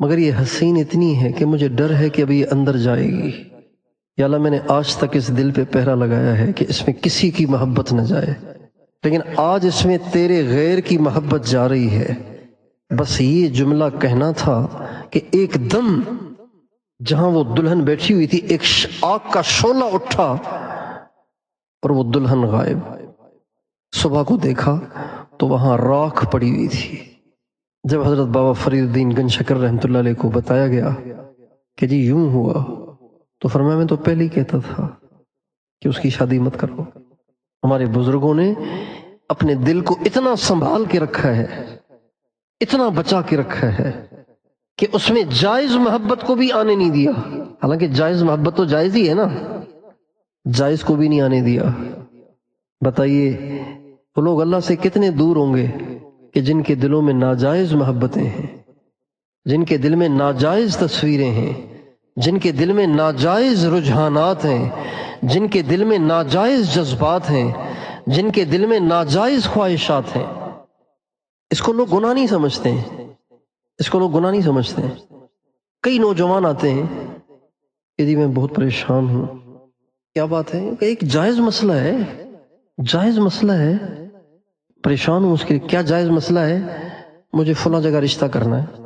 مگر یہ حسین اتنی ہے کہ مجھے ڈر ہے کہ ابھی یہ اندر جائے گی۔ یا اللہ، میں نے آج تک اس دل پہ پہرا لگایا ہے کہ اس میں کسی کی محبت نہ جائے، لیکن آج اس میں تیرے غیر کی محبت جا رہی ہے۔ بس یہ جملہ کہنا تھا کہ ایک دم جہاں وہ دلہن بیٹھی ہوئی تھی ایک آگ کا شعلہ اٹھا اور وہ دلہن غائب۔ صبح کو دیکھا تو وہاں راکھ پڑی ہوئی تھی۔ جب حضرت بابا فرید الدین گنج شکر رحمۃ اللہ علیہ کو بتایا گیا کہ جی یوں ہوا، تو فرمایا میں تو پہلے ہی کہتا تھا کہ اس کی شادی مت کرو۔ ہمارے بزرگوں نے اپنے دل کو اتنا سنبھال کے رکھا ہے، اتنا بچا کے رکھا ہے کہ اس میں جائز محبت کو بھی آنے نہیں دیا۔ حالانکہ جائز محبت تو جائز ہی ہے نا، جائز کو بھی نہیں آنے دیا۔ بتائیے وہ لوگ اللہ سے کتنے دور ہوں گے کہ جن کے دلوں میں ناجائز محبتیں ہیں، جن کے دل میں ناجائز تصویریں ہیں، جن کے دل میں ناجائز رجحانات ہیں، جن کے دل میں ناجائز جذبات ہیں، جن کے دل میں ناجائز خواہشات ہیں۔ اس کو لوگ گناہ نہیں سمجھتے ہیں، اس کو لوگ گناہ نہیں سمجھتے ہیں۔ کئی نوجوان آتے ہیں کہ جی میں بہت پریشان ہوں، کیا بات ہے؟ کہ ایک جائز مسئلہ ہے، جائز مسئلہ ہے، پریشان ہوں اس کے کیا جائز مسئلہ ہے؟ مجھے فلاں جگہ رشتہ کرنا ہے۔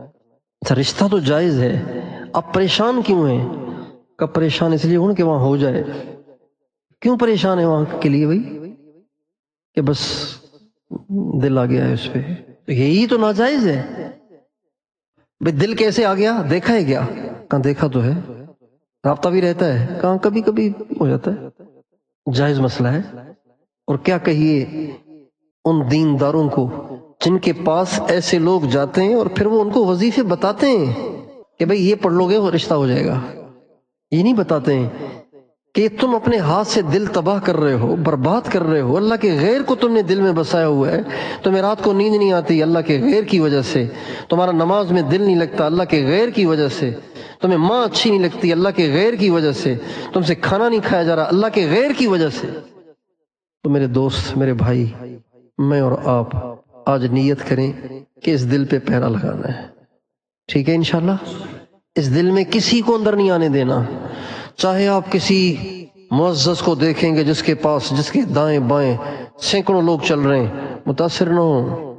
اچھا رشتہ تو جائز ہے، آپ پریشان کیوں ہیں؟ کہ پریشان اس لیے ہوں کہ وہاں ہو جائے۔ کیوں پریشان ہے وہاں کے لیے بھائی؟ کہ بس دل آ گیا ہے اس پہ، یہی تو ناجائز ہے۔ بھائی دل کیسے آ گیا؟ دیکھا ہے کیا؟ کہاں دیکھا تو ہے، رابطہ بھی رہتا ہے، کہاں کبھی کبھی ہو جاتا ہے، جائز مسئلہ ہے۔ اور کیا کہیے ان دینداروں کو جن کے پاس ایسے لوگ جاتے ہیں اور پھر وہ ان کو وظیفے بتاتے ہیں کہ بھئی یہ پڑھ لو گے وہ رشتہ ہو جائے گا، یہ نہیں بتاتے ہیں کہ تم اپنے ہاتھ سے دل تباہ کر رہے ہو، برباد کر رہے ہو، اللہ کے غیر کو تم نے دل میں بسایا ہوا ہے، تمہیں رات کو نیند نہیں آتی اللہ کے غیر کی وجہ سے، تمہارا نماز میں دل نہیں لگتا اللہ کے غیر کی وجہ سے، تمہیں ماں اچھی نہیں لگتی اللہ کے غیر کی وجہ سے، تم سے کھانا نہیں کھایا جا رہا اللہ کے غیر کی وجہ سے۔ تو میرے دوست، میرے بھائی، میں اور آپ آج نیت کریں کہ اس دل پہ پہرا لگانا ہے، ٹھیک ہے انشاءاللہ؟ اس دل میں کسی کو اندر نہیں آنے دینا، چاہے آپ کسی معزز کو دیکھیں گے جس کے پاس، جس کے دائیں بائیں سینکڑوں لوگ چل رہے ہیں، متاثر نہ ہو،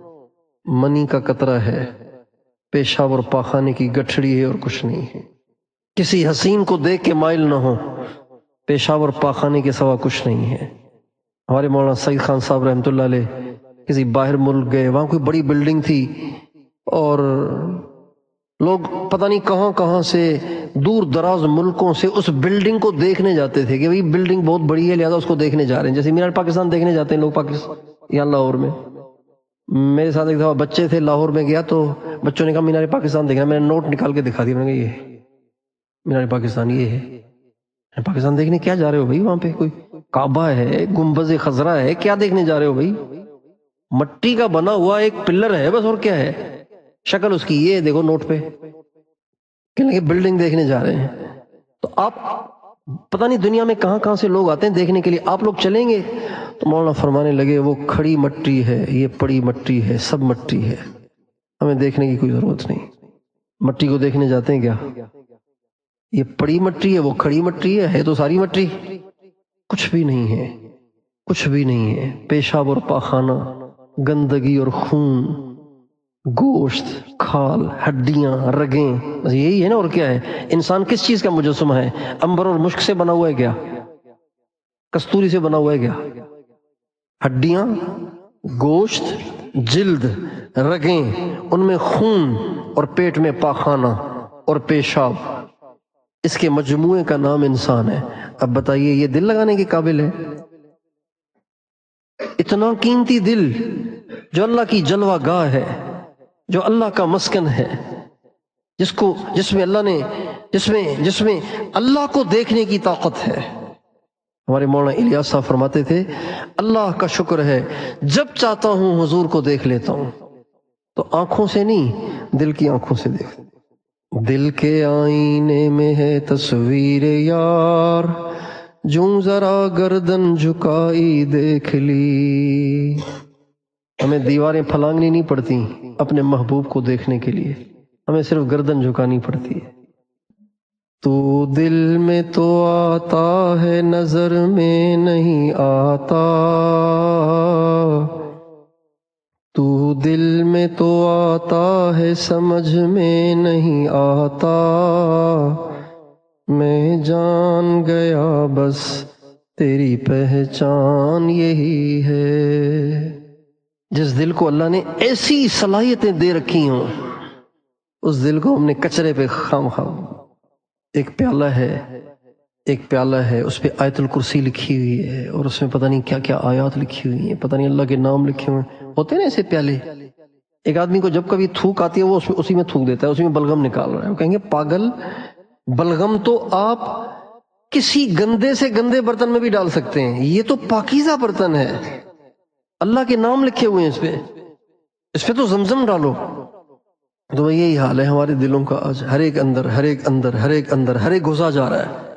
منی کا قطرہ ہے، پیشاب اور پاخانے کی گٹھڑی ہے اور کچھ نہیں ہے۔ کسی حسین کو دیکھ کے مائل نہ ہو، پیشاب اور پاخانے کے سوا کچھ نہیں ہے۔ ہمارے مولانا سعید خان صاحب رحمۃ اللہ علیہ کسی باہر ملک گئے، وہاں کوئی بڑی بلڈنگ تھی اور لوگ پتہ نہیں کہاں کہاں سے، دور دراز ملکوں سے اس بلڈنگ کو دیکھنے جاتے تھے کہ بھئی بلڈنگ بہت بڑی ہے لہذا اس کو دیکھنے جا رہے ہیں، جیسے مینار پاکستان دیکھنے جاتے ہیں لوگ پاکستان یا لاہور میں۔ میرے ساتھ ایک دفعہ بچے تھے، لاہور میں گیا تو بچوں نے کہا مینار پاکستان دیکھنا، میں نے نوٹ نکال کے دکھا دیا، میں نے کہا یہ مینار پاکستان یہ ہے۔ پاکستان دیکھنے کیا جا رہے ہو بھائی؟ وہاں پہ کوئی کعبہ ہے، گنبد خضرا ہے، کیا دیکھنے جا رہے ہو بھائی؟ مٹی کا بنا ہوا ایک پلر ہے بس، اور کیا ہے شکل اس کی، یہ دیکھو نوٹ پہ، کہ بلڈنگ دیکھنے جا رہے ہیں۔ تو آپ پتہ نہیں دنیا میں کہاں کہاں سے لوگ آتے ہیں دیکھنے کے لیے، آپ لوگ چلیں گے تو مولانا فرمانے لگے وہ کھڑی مٹی ہے، یہ پڑی مٹی ہے، سب مٹی ہے، ہمیں دیکھنے کی کوئی ضرورت نہیں۔ مٹی کو دیکھنے جاتے ہیں کیا؟ یہ پڑی مٹی ہے، وہ کھڑی مٹی ہے تو ساری مٹی، کچھ بھی نہیں ہے، کچھ بھی نہیں ہے۔ پیشاب اور پاخانہ، گندگی اور خون، گوشت، کھال، ہڈیاں، رگیں، بس یہی ہے نا، اور کیا ہے؟ انسان کس چیز کا مجسمہ ہے؟ عنبر اور مشک سے بنا ہوا ہے کیا؟ کستوری سے بنا ہوا ہے کیا؟ ہڈیاں، گوشت، جلد، رگیں، ان میں خون اور پیٹ میں پاخانہ اور پیشاب، اس کے مجموعے کا نام انسان ہے۔ اب بتائیے یہ دل لگانے کے قابل ہے؟ اتنا قیمتی دل جو اللہ کی جلوہ گاہ ہے، جو اللہ کا مسکن ہے، جس میں اللہ کو دیکھنے کی طاقت ہے۔ ہمارے مولانا الیاس صاحب فرماتے تھے اللہ کا شکر ہے جب چاہتا ہوں حضور کو دیکھ لیتا ہوں، تو آنکھوں سے نہیں، دل کی آنکھوں سے دیکھ۔ دل کے آئینے میں ہے تصویر یار، جوں ذرا گردن جھکائی دیکھ لی۔ ہمیں دیواریں پھلانگنی نہیں پڑتی اپنے محبوب کو دیکھنے کے لیے، ہمیں صرف گردن جھکانی پڑتی ہے۔ تو دل میں تو آتا ہے نظر میں نہیں آتا، تو دل میں تو آتا ہے سمجھ میں نہیں آتا، میں جان گیا بس تیری پہچان یہی ہے۔ جس دل کو اللہ نے ایسی صلاحیتیں دے رکھی ہوں، اس دل کو ہم نے کچرے پہ خام ایک پیالہ ہے، اس پہ آیت الکرسی لکھی ہوئی ہے اور اس میں پتہ نہیں کیا کیا آیات لکھی ہوئی ہیں، پتہ نہیں اللہ کے نام لکھے ہوئے ہوتے ہیں نا ایسے پیالے۔ ایک آدمی کو جب کبھی تھوک آتی ہے وہ اسی میں تھوک دیتا ہے، اسی میں بلغم نکال رہا ہے، وہ کہیں گے پاگل، بلغم تو آپ کسی گندے سے گندے برتن میں بھی ڈال سکتے ہیں، یہ تو پاکیزہ برتن ہے، اللہ کے نام لکھے ہوئے ہیں اس پہ تو زمزم ڈالو۔ تو یہی حال ہے ہمارے دلوں کا آج، ہر ایک اندر گھسا جا رہا ہے،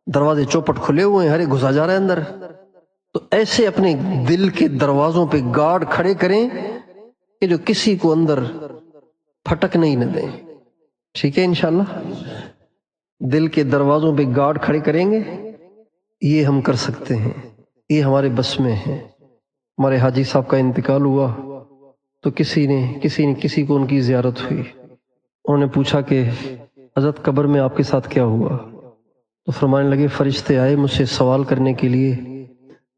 دروازے چوپٹ کھلے ہوئے ہیں، ہر ایک گھسا جا رہا ہے اندر۔ تو ایسے اپنے دل کے دروازوں پہ گارڈ کھڑے کریں کہ جو کسی کو اندر پھٹک نہیں نہ دیں، ٹھیک ہے انشاءاللہ؟ دل کے دروازوں پہ گارڈ کھڑے کریں گے، یہ ہم کر سکتے ہیں، یہ ہمارے بس میں ہے۔ ہمارے حاجی صاحب کا انتقال ہوا تو کسی کو ان کی زیارت ہوئی، انہوں نے پوچھا کہ حضرت قبر میں آپ کے ساتھ کیا ہوا؟ تو فرمانے لگے فرشتے آئے مجھ سے سوال کرنے کے لیے،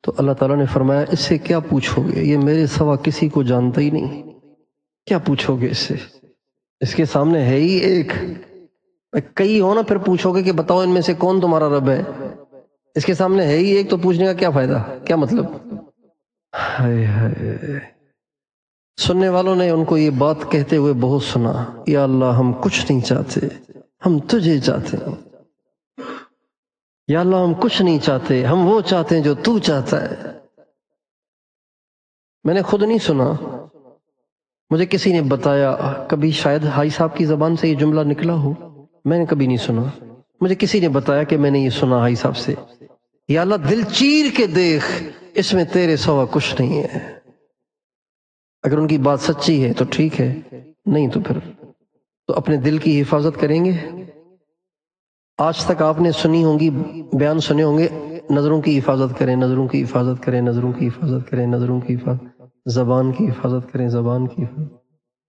تو اللہ تعالیٰ نے فرمایا اس سے کیا پوچھو گے، یہ میرے سوا کسی کو جانتا ہی نہیں، کیا پوچھو گے اس سے، اس کے سامنے ہے ہی ایک، کئی ہو نا پھر پوچھو گے کہ بتاؤ ان میں سے کون تمہارا رب ہے، اس کے سامنے ہے ہی ایک، تو پوچھنے کا کیا فائدہ، کیا مطلب؟ ہائے ہائے سننے والوں نے ان کو یہ بات کہتے ہوئے بہت سنا، یا اللہ ہم کچھ نہیں چاہتے، ہم تجھے چاہتے ہیں۔ یا اللہ ہم کچھ نہیں چاہتے، ہم وہ چاہتے ہیں جو تو چاہتا ہے۔ میں نے خود نہیں سنا، مجھے کسی نے بتایا، کبھی شاید حاجی صاحب کی زبان سے یہ جملہ نکلا ہو، میں نے کبھی نہیں سنا، مجھے کسی نے بتایا کہ میں نے یہ سنا حاجی صاحب سے، یا اللہ دل چیر کے دیکھ، اس میں تیرے سوا کچھ نہیں ہے۔ اگر ان کی بات سچی ہے تو ٹھیک ہے، نہیں تو پھر تو اپنے دل کی حفاظت کریں گے۔ آج تک آپ نے سنی ہوں گی، بیان سنے ہوں گے، نظروں کی حفاظت کریں، نظروں کی حفاظت کریں، نظروں کی حفاظت کریں، نظروں کی حفاظت، زبان کی حفاظت کریں، زبان کی حفاظت۔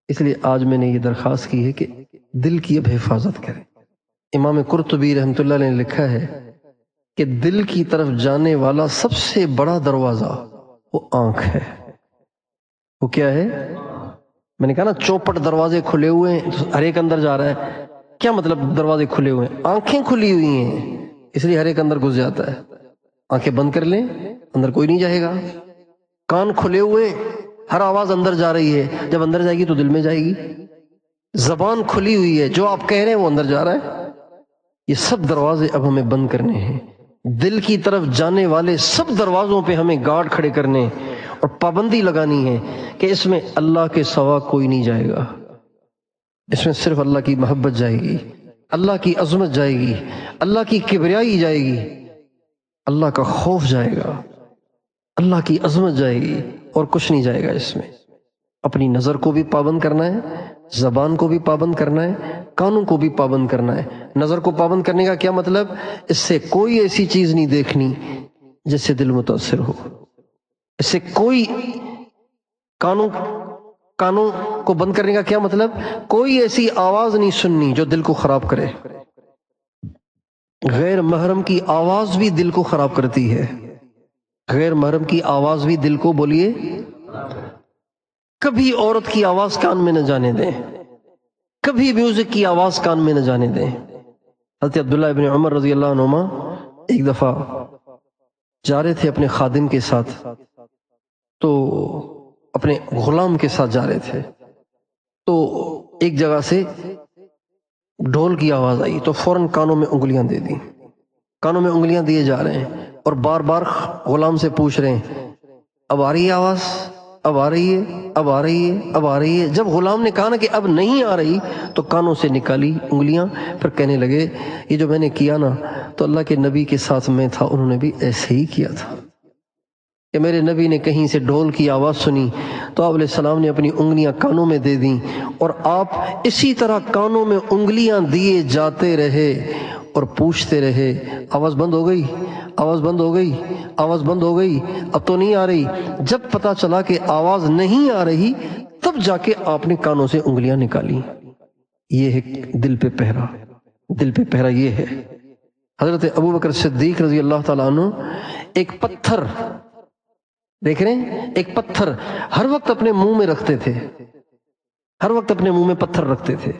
اس لیے آج میں نے یہ درخواست کی ہے کہ دل کی اب حفاظت کریں۔ امام قرطبی رحمۃ اللہ علیہ نے لکھا ہے کہ دل کی طرف جانے والا سب سے بڑا دروازہ وہ آنکھ ہے۔ وہ کیا ہے؟ میں نے کہا نا چوپٹ دروازے کھلے ہوئے ہیں، ہر ایک اندر جا رہا ہے۔ کیا مطلب دروازے کھلے ہوئے ہیں؟ آنکھیں کھلی ہوئی ہیں، اس لیے ہر ایک اندر گھس جاتا ہے۔ آنکھیں بند کر لیں، اندر کوئی نہیں جائے گا۔ کان کھلے ہوئے، ہر آواز اندر جا رہی ہے، جب اندر جائے گی تو دل میں جائے گی۔ زبان کھلی ہوئی ہے، جو آپ کہہ رہے ہیں وہ اندر جا رہا ہے۔ یہ سب دروازے اب ہمیں بند کرنے ہیں۔ دل کی طرف جانے والے سب دروازوں پہ ہمیں گارڈ کھڑے کرنے اور پابندی لگانی ہے کہ اس میں اللہ کے سوا کوئی نہیں جائے گا، اس میں صرف اللہ کی محبت جائے گی، اللہ کی عظمت جائے گی، اللہ کی کبریائی جائے گی، اللہ کا خوف جائے گا، اللہ کی عظمت جائے گی، اور کچھ نہیں جائے گا اس میں۔ اپنی نظر کو بھی پابند کرنا ہے، زبان کو بھی پابند کرنا ہے، کانوں کو بھی پابند کرنا ہے۔ نظر کو پابند کرنے کا کیا مطلب؟ اس سے کوئی ایسی چیز نہیں دیکھنی جس سے دل متاثر ہو، اس سے کوئی کانوں کو بند کرنے کا کیا مطلب؟ کوئی ایسی آواز نہیں سننی جو دل کو خراب کرے۔ غیر محرم کی آواز بھی دل کو خراب کرتی ہے، غیر محرم کی آواز بھی دل کو، بولیے، کبھی عورت کی آواز کان میں نہ جانے دیں، کبھی میوزک کی آواز کان میں نہ جانے دیں۔ حضرت عبداللہ ابن عمر رضی اللہ عنہما ایک دفعہ جا رہے تھے اپنے خادم کے ساتھ، تو اپنے غلام کے ساتھ جا رہے تھے، تو ایک جگہ سے ڈھول کی آواز آئی تو فوراً کانوں میں انگلیاں دے دی، کانوں میں انگلیاں دیے جا رہے ہیں اور بار بار غلام سے پوچھ رہے ہیں اب آ رہی ہے آواز، اب آ رہی ہے، اب آ رہی ہے، اب آ رہی ہے۔ جب غلام نے کہا نا کہ اب نہیں آ رہی تو کانوں سے نکالی انگلیاں، پھر کہنے لگے یہ جو میں نے کیا نا تو اللہ کے نبی کے ساتھ میں تھا، انہوں نے بھی ایسے ہی کیا تھا کہ میرے نبی نے کہیں سے ڈھول کی آواز سنی تو آپ علیہ السلام نے اپنی انگلیاں کانوں میں دے دیں، اور آپ اسی طرح کانوں میں انگلیاں دیے جاتے رہے اور پوچھتے رہے آواز بند ہو گئی، آواز بند ہو گئی، آواز بند ہو گئی، اب تو نہیں آ رہی۔ جب پتا چلا کہ آواز نہیں آ رہی تب جا کے آپ نے کانوں سے انگلیاں نکالی۔ یہ ہے دل پہ پہرا، دل پہ پہرا یہ ہے۔ حضرت ابوبکر صدیق رضی اللہ تعالیٰ عنہ ایک پتھر دیکھ رہے ہیں، ایک پتھر ہر وقت اپنے منہ میں رکھتے تھے، ہر وقت اپنے منہ میں پتھر رکھتے تھے۔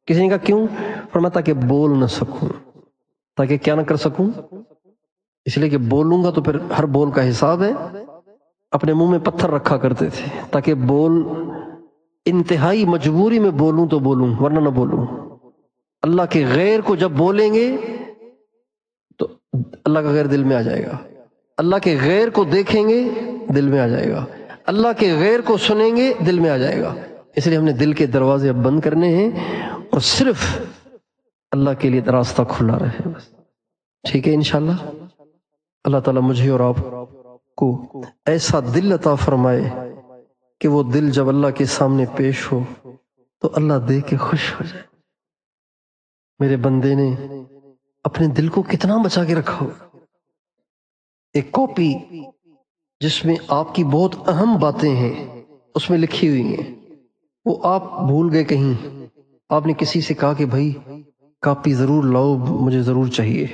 کسی نے کہا کیوں؟ فرمایا تاکہ بول نہ سکوں، تاکہ کیا نہ کر سکوں، اس لیے کہ بولوں گا تو پھر ہر بول کا حساب ہے۔ اپنے منہ میں پتھر رکھا کرتے تھے تاکہ بول انتہائی مجبوری میں بولوں تو بولوں، ورنہ نہ بولوں۔ اللہ کے غیر کو جب بولیں گے تو اللہ کا غیر دل میں آ جائے گا، اللہ کے غیر کو دیکھیں گے دل میں آ جائے گا، اللہ کے غیر کو سنیں گے دل میں آ جائے گا۔ اس لیے ہم نے دل کے دروازے اب بند کرنے ہیں اور صرف اللہ کے لیے راستہ کھلا رہے بس، ٹھیک ہے انشاءاللہ۔ اللہ تعالیٰ مجھے اور آپ کو ایسا دل عطا فرمائے کہ وہ دل جب اللہ کے سامنے پیش ہو تو اللہ دیکھ کے خوش ہو جائے۔ میرے بندے نے اپنے دل کو کتنا بچا کے رکھا ہو، ایک کاپی جس میں آپ کی بہت اہم باتیں ہیں اس میں لکھی ہوئی ہیں، وہ آپ بھول گئے کہیں، آپ نے کسی سے کہا کہ بھائی کاپی ضرور لاؤ مجھے ضرور چاہیے،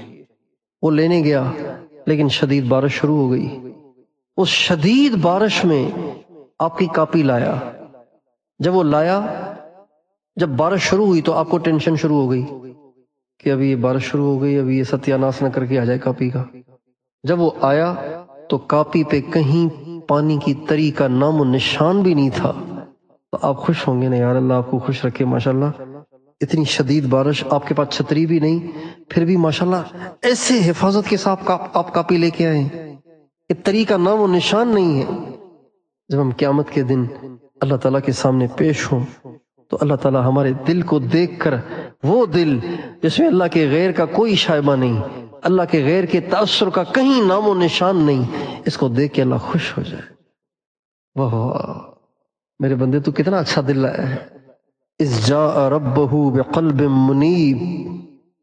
وہ لینے گیا لیکن شدید بارش شروع ہو گئی، اس شدید بارش میں آپ کی کاپی لایا، جب وہ لایا، جب بارش شروع ہوئی تو آپ کو ٹینشن شروع ہو گئی کہ ابھی یہ بارش شروع ہو گئی، ابھی یہ ستیہ ناش نہ کر کے آ جائے کاپی کا۔ جب وہ آیا تو کاپی پہ کہیں پانی کی تری کا نام و نشان بھی نہیں تھا، تو آپ خوش ہوں گے نا، یار اللہ آپ کو خوش رکھے ماشاءاللہ. اتنی شدید بارش، آپ کے پاس چھتری بھی نہیں، پھر بھی ماشاءاللہ ایسے حفاظت کے ساتھ آپ کاپی لے کے آئے کہ طریقہ نام و نشان نہیں ہے. جب ہم قیامت کے دن اللہ تعالیٰ کے سامنے پیش ہوں تو اللہ تعالیٰ ہمارے دل کو دیکھ کر، وہ دل جس میں اللہ کے غیر کا کوئی شائبہ نہیں، اللہ کے غیر کے تأثر کا کہیں نام و نشان نہیں، اس کو دیکھ کے اللہ خوش ہو جائے. واہ میرے بندے تو کتنا اچھا دل لایا ہے. اذ جاء ربہ بقلب منیب،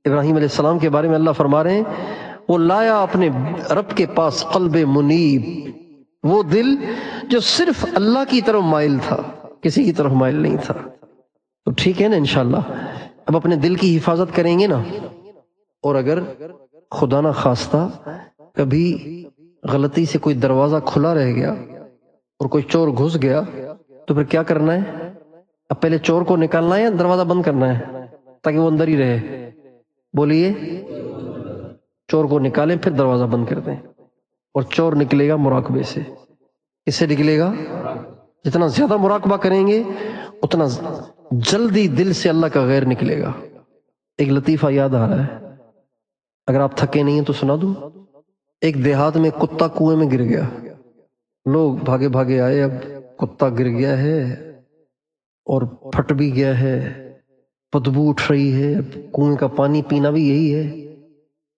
ابراہیم علیہ السلام کے بارے میں اللہ فرما رہے ہیں وہ لایا اپنے رب کے پاس قلب منیب، وہ دل جو صرف اللہ کی طرف مائل تھا، کسی کی طرف مائل نہیں تھا. تو ٹھیک ہے نا انشاءاللہ اب اپنے دل کی حفاظت کریں گے نا. اور اگر خدا نہ خواستہ کبھی غلطی سے کوئی دروازہ کھلا رہ گیا اور کوئی چور گھس گیا تو پھر کیا کرنا ہے؟ اب پہلے چور کو نکالنا ہے یا دروازہ بند کرنا ہے تاکہ وہ اندر ہی رہے؟ بولیے. چور کو نکالیں پھر دروازہ بند کر دیں، اور چور نکلے گا مراقبے سے. کس سے نکلے گا؟ جتنا زیادہ مراقبہ کریں گے اتنا جلدی دل سے اللہ کا غیر نکلے گا. ایک لطیفہ یاد آ رہا ہے، اگر آپ تھکے نہیں ہیں تو سنا دوں. ایک دیہات میں کتا کنویں میں گر گیا، لوگ بھاگے بھاگے آئے، اب کتا گر گیا ہے اور پھٹ بھی گیا ہے، بدبو اٹھ رہی ہے، کنویں کا پانی پینا بھی یہی ہے،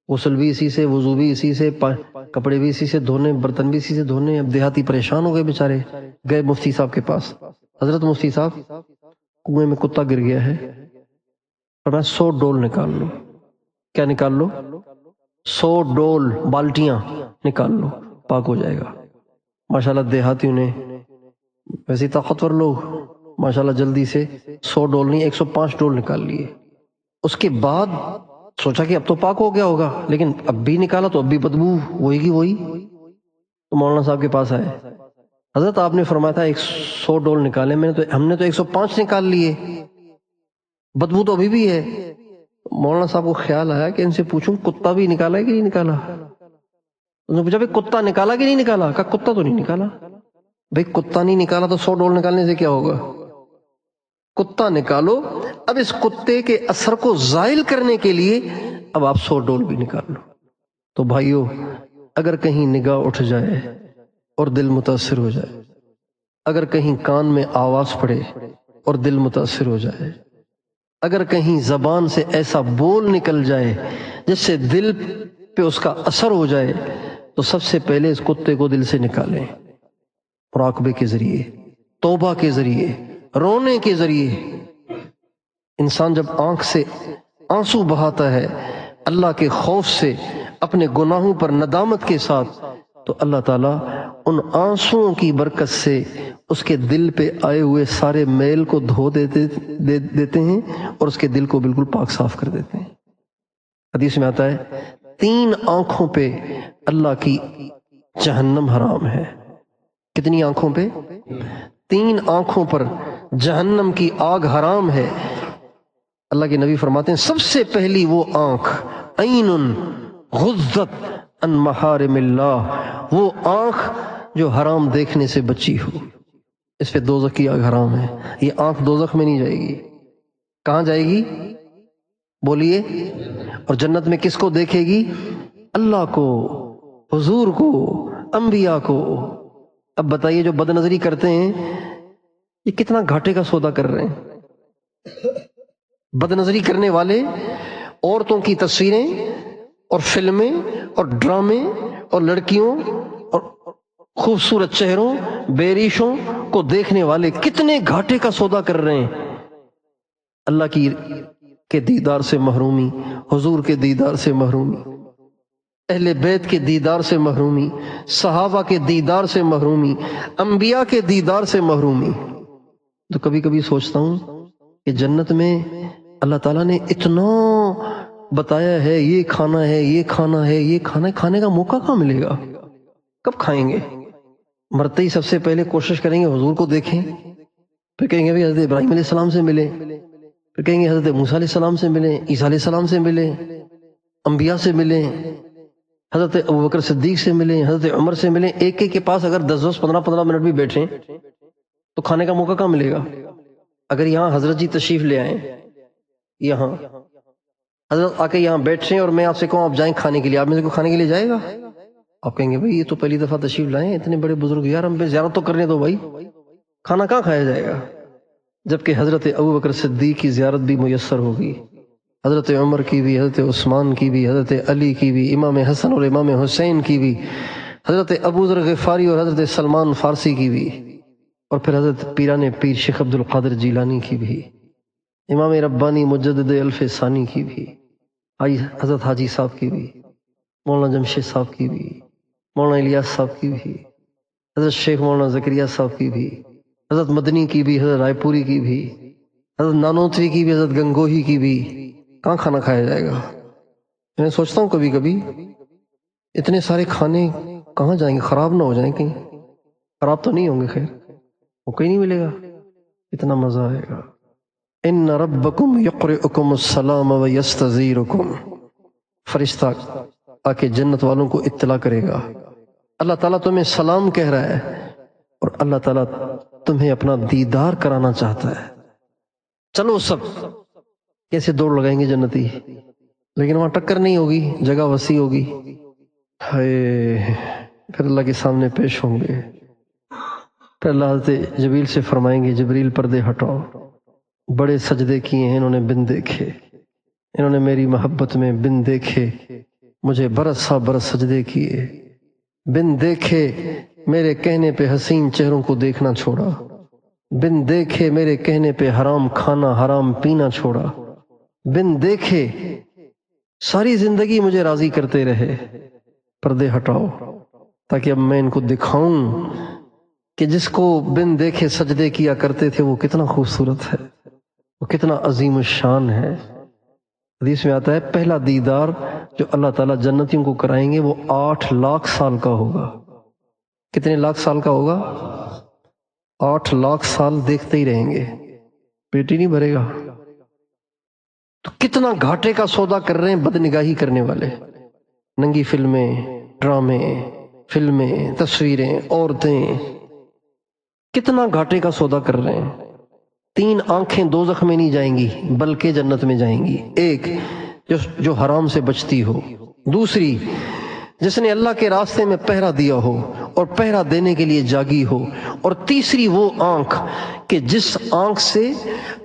غسل بھی اسی سے، وضو بھی اسی سے، کپڑے بھی اسی سے دھونے، برتن بھی اسی سے دھونے. اب دیہاتی پریشان ہو گئے بیچارے، گئے مفتی صاحب کے پاس. حضرت مفتی صاحب کنویں میں کتا گر گیا ہے اور میں 100 ڈول نکال لو. کیا نکال لو؟ 100 ڈول، بالٹیاں نکال لو، پاک ہو جائے گا. ماشاءاللہ دیہاتیوں نے، ویسے طاقتور لوگ، ماشاءاللہ جلدی سے 100 ڈول نہیں 105 ڈول نکال لیے. اس کے بعد سوچا کہ اب تو پاک ہو گیا ہوگا، لیکن اب بھی نکالا تو اب بھی بدبو وہی کی وہی. تو مولانا صاحب کے پاس آئے، حضرت آپ نے فرمایا تھا 100 ڈول نکالے، ہم نے تو 105 نکال لیے، بدبو تو ابھی بھی ہے. مولانا صاحب کو خیال آیا کہ ان سے پوچھوں کتا بھی نکالا ہے کہ نہیں نکالا. انہوں نے پوچھا بھائی کتا نکالا کہ نہیں نکالا؟ کہا کتا تو نہیں نکالا. بھائی کتا نہیں نکالا تو 100 ڈول نکالنے سے کیا ہوگا؟ کتا نکالو. اب اس کتے کے اثر کو زائل کرنے کے لیے اب آپ 100 ڈول بھی نکال لو. تو بھائیو اگر کہیں نگاہ اٹھ جائے اور دل متاثر ہو جائے، اگر کہیں کان میں آواز پڑے اور دل متاثر ہو جائے، اگر کہیں زبان سے ایسا بول نکل جائے جس سے دل پہ اس کا اثر ہو جائے، تو سب سے پہلے اس کتے کو دل سے نکالیں، مراقبے کے ذریعے، توبہ کے ذریعے، رونے کے ذریعے. انسان جب آنکھ سے آنسو بہاتا ہے اللہ کے خوف سے، اپنے گناہوں پر ندامت کے ساتھ، تو اللہ تعالیٰ ان آنسوؤں کی برکت سے اس کے دل پہ آئے ہوئے سارے میل کو دھو دیتے ہیں اور اس کے دل کو بالکل پاک صاف کر دیتے ہیں. حدیث میں آتا ہے 3 آنکھوں پہ اللہ کی جہنم حرام ہے. کتنی آنکھوں پہ؟ 3 آنکھوں پر جہنم کی آگ حرام ہے. اللہ کے نبی فرماتے ہیں سب سے پہلی وہ آنکھ عین غضت عن محارم اللہ، وہ آنکھ جو حرام دیکھنے سے بچی ہو، اس پہ دوزخ کی آگ حرام ہے. یہ آنکھ دوزخ میں نہیں جائے گی. کہاں جائے گی؟ بولیے. اور جنت میں کس کو دیکھے گی؟ اللہ کو، حضور کو، انبیاء کو. اب بتائیے جو بد نظری کرتے ہیں یہ کتنا گھاٹے کا سودا کر رہے ہیں. بد نظری کرنے والے عورتوں کی تصویریں اور فلمیں اور ڈرامے اور لڑکیوں اور خوبصورت چہروں، بے ریشوں کو دیکھنے والے کتنے گھاٹے کا سودا کر رہے ہیں. اللہ کے دیدار سے محرومی، حضور کے دیدار سے محرومی، اہل بیت کے دیدار سے محرومی، صحابہ کے دیدار سے محرومی، انبیاء کے دیدار سے محرومی. تو کبھی کبھی سوچتا ہوں کہ جنت میں اللہ تعالیٰ نے اتنا بتایا ہے، یہ کھانا ہے، یہ کھانا ہے، یہ کھانا ہے، کھانے کا موقع کہاں ملے گا؟ کب کھائیں گے؟ مرتے ہی سب سے پہلے کوشش کریں گے حضور کو دیکھیں، پھر کہیں گے حضرت ابراہیم علیہ السلام سے ملیں، پھر کہیں گے حضرت موسیٰ علیہ السلام سے ملیں، عیسیٰ علیہ السلام سے ملیں، انبیاء سے ملیں، حضرت ابوبکر صدیق سے ملیں، حضرت عمر سے ملیں. ایک ایک کے پاس اگر 10-10 15-15 منٹ بھی بیٹھیں تو کھانے کا موقع کہاں ملے گا؟ اگر یہاں حضرت جی تشریف لے آئیں، یہاں حضرت آ کے یہاں بیٹھیں اور میں آپ سے کہوں آپ جائیں کھانے کے لیے، آپ میں سے کوئی کھانے کے لیے جائے گا؟ آپ کہیں گے بھائی یہ تو پہلی دفعہ تشریف لائیں، اتنے بڑے بزرگ، یار ہم پہ زیارت تو کرنے دو بھائی، کھانا کہاں کھایا جائے گا؟ جبکہ حضرت ابوبکر صدیق کی زیارت بھی میسر ہوگی، حضرت عمر کی بھی، حضرت عثمان کی بھی، حضرت علی کی بھی، امام حسن اور امام حسین کی بھی، حضرت ابو ذر غفاری اور حضرت سلمان فارسی کی بھی، اور پھر حضرت پیران پیر شیخ عبد القادر جیلانی کی بھی، امام ربانی مجدد الف ثانی کی بھی، حضرت حاجی صاحب کی بھی، مولانا جمشید صاحب کی بھی، مولانا الیاس صاحب کی بھی، حضرت شیخ مولانا زکریا صاحب کی بھی، حضرت مدنی کی بھی، حضرت رائے پوری کی بھی، حضرت نانوتوی کی بھی، حضرت گنگوہی کی بھی۔ کہاں کھانا کھایا جائے گا؟ میں سوچتا ہوں کبھی کبھی اتنے سارے کھانے کہاں جائیں گے؟ خراب نہ ہو جائیں کہیں؟ خراب تو نہیں ہوں گے؟ خیر وہ کہیں نہیں ملے گا، اتنا مزہ آئے گا۔ ان ربکم یقرئکم السلام ویستزیرکم، فرشتہ آ کے جنت والوں کو اطلاع کرے گا، اللہ تعالیٰ تمہیں سلام کہہ رہا ہے اور اللہ تعالیٰ تمہیں اپنا دیدار کرانا چاہتا ہے۔ چلو سب کیسے دوڑ لگائیں گے جنتی، لیکن وہاں ٹکر نہیں ہوگی، جگہ وسیع ہوگی، ہائے پھر اللہ کے سامنے پیش ہوں گے، پھر اللہ حضرت جبریل سے فرمائیں گے جبریل پردے ہٹاؤ، بڑے سجدے کیے ہیں انہوں نے بن دیکھے، انہوں نے میری محبت میں بن دیکھے مجھے برس ہا برس سجدے کیے، بن دیکھے میرے کہنے پہ حسین چہروں کو دیکھنا چھوڑا، بن دیکھے میرے کہنے پہ حرام کھانا حرام پینا چھوڑا، بن دیکھے ساری زندگی مجھے راضی کرتے رہے، پردے ہٹاؤ تاکہ اب میں ان کو دکھاؤں کہ جس کو بن دیکھے سجدے کیا کرتے تھے وہ کتنا خوبصورت ہے، وہ کتنا عظیم الشان ہے۔ حدیث میں آتا ہے پہلا دیدار جو اللہ تعالیٰ جنتیوں کو کرائیں گے وہ 8 لاکھ سال کا ہوگا۔ کتنے لاکھ سال کا ہوگا؟ 8 لاکھ سال دیکھتے ہی رہیں گے، پیٹ ہی نہیں بھرے گا۔ تو کتنا گھاٹے کا سودا کر رہے ہیں بدنگاہی کرنے والے، ننگی فلمیں، ڈرامے، فلمیں، تصویریں، عورتیں، کتنا گھاٹے کا سودا کر رہے ہیں۔ 3 آنکھیں دوزخ میں نہیں جائیں گی بلکہ جنت میں جائیں گی، ایک جو حرام سے بچتی ہو، دوسری جس نے اللہ کے راستے میں پہرا دیا ہو اور پہرا دینے کے لیے جاگی ہو، اور تیسری وہ آنکھ کہ جس آنکھ سے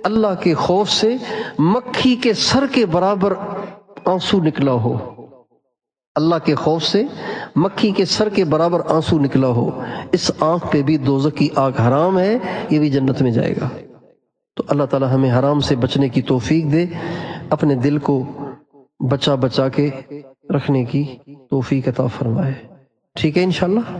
اللہ کے خوف سے مکھی کے سر کے برابر آنسو نکلا ہو، اللہ کے خوف سے مکھی کے سر کے برابر آنسو نکلا ہو، اس آنکھ پہ بھی دوزخ کی آگ حرام ہے، یہ بھی جنت میں جائے گا۔ تو اللہ تعالی ہمیں حرام سے بچنے کی توفیق دے، اپنے دل کو بچا بچا کے رکھنے کی توفیق عطا فرمائے۔ ٹھیک ہے انشاءاللہ۔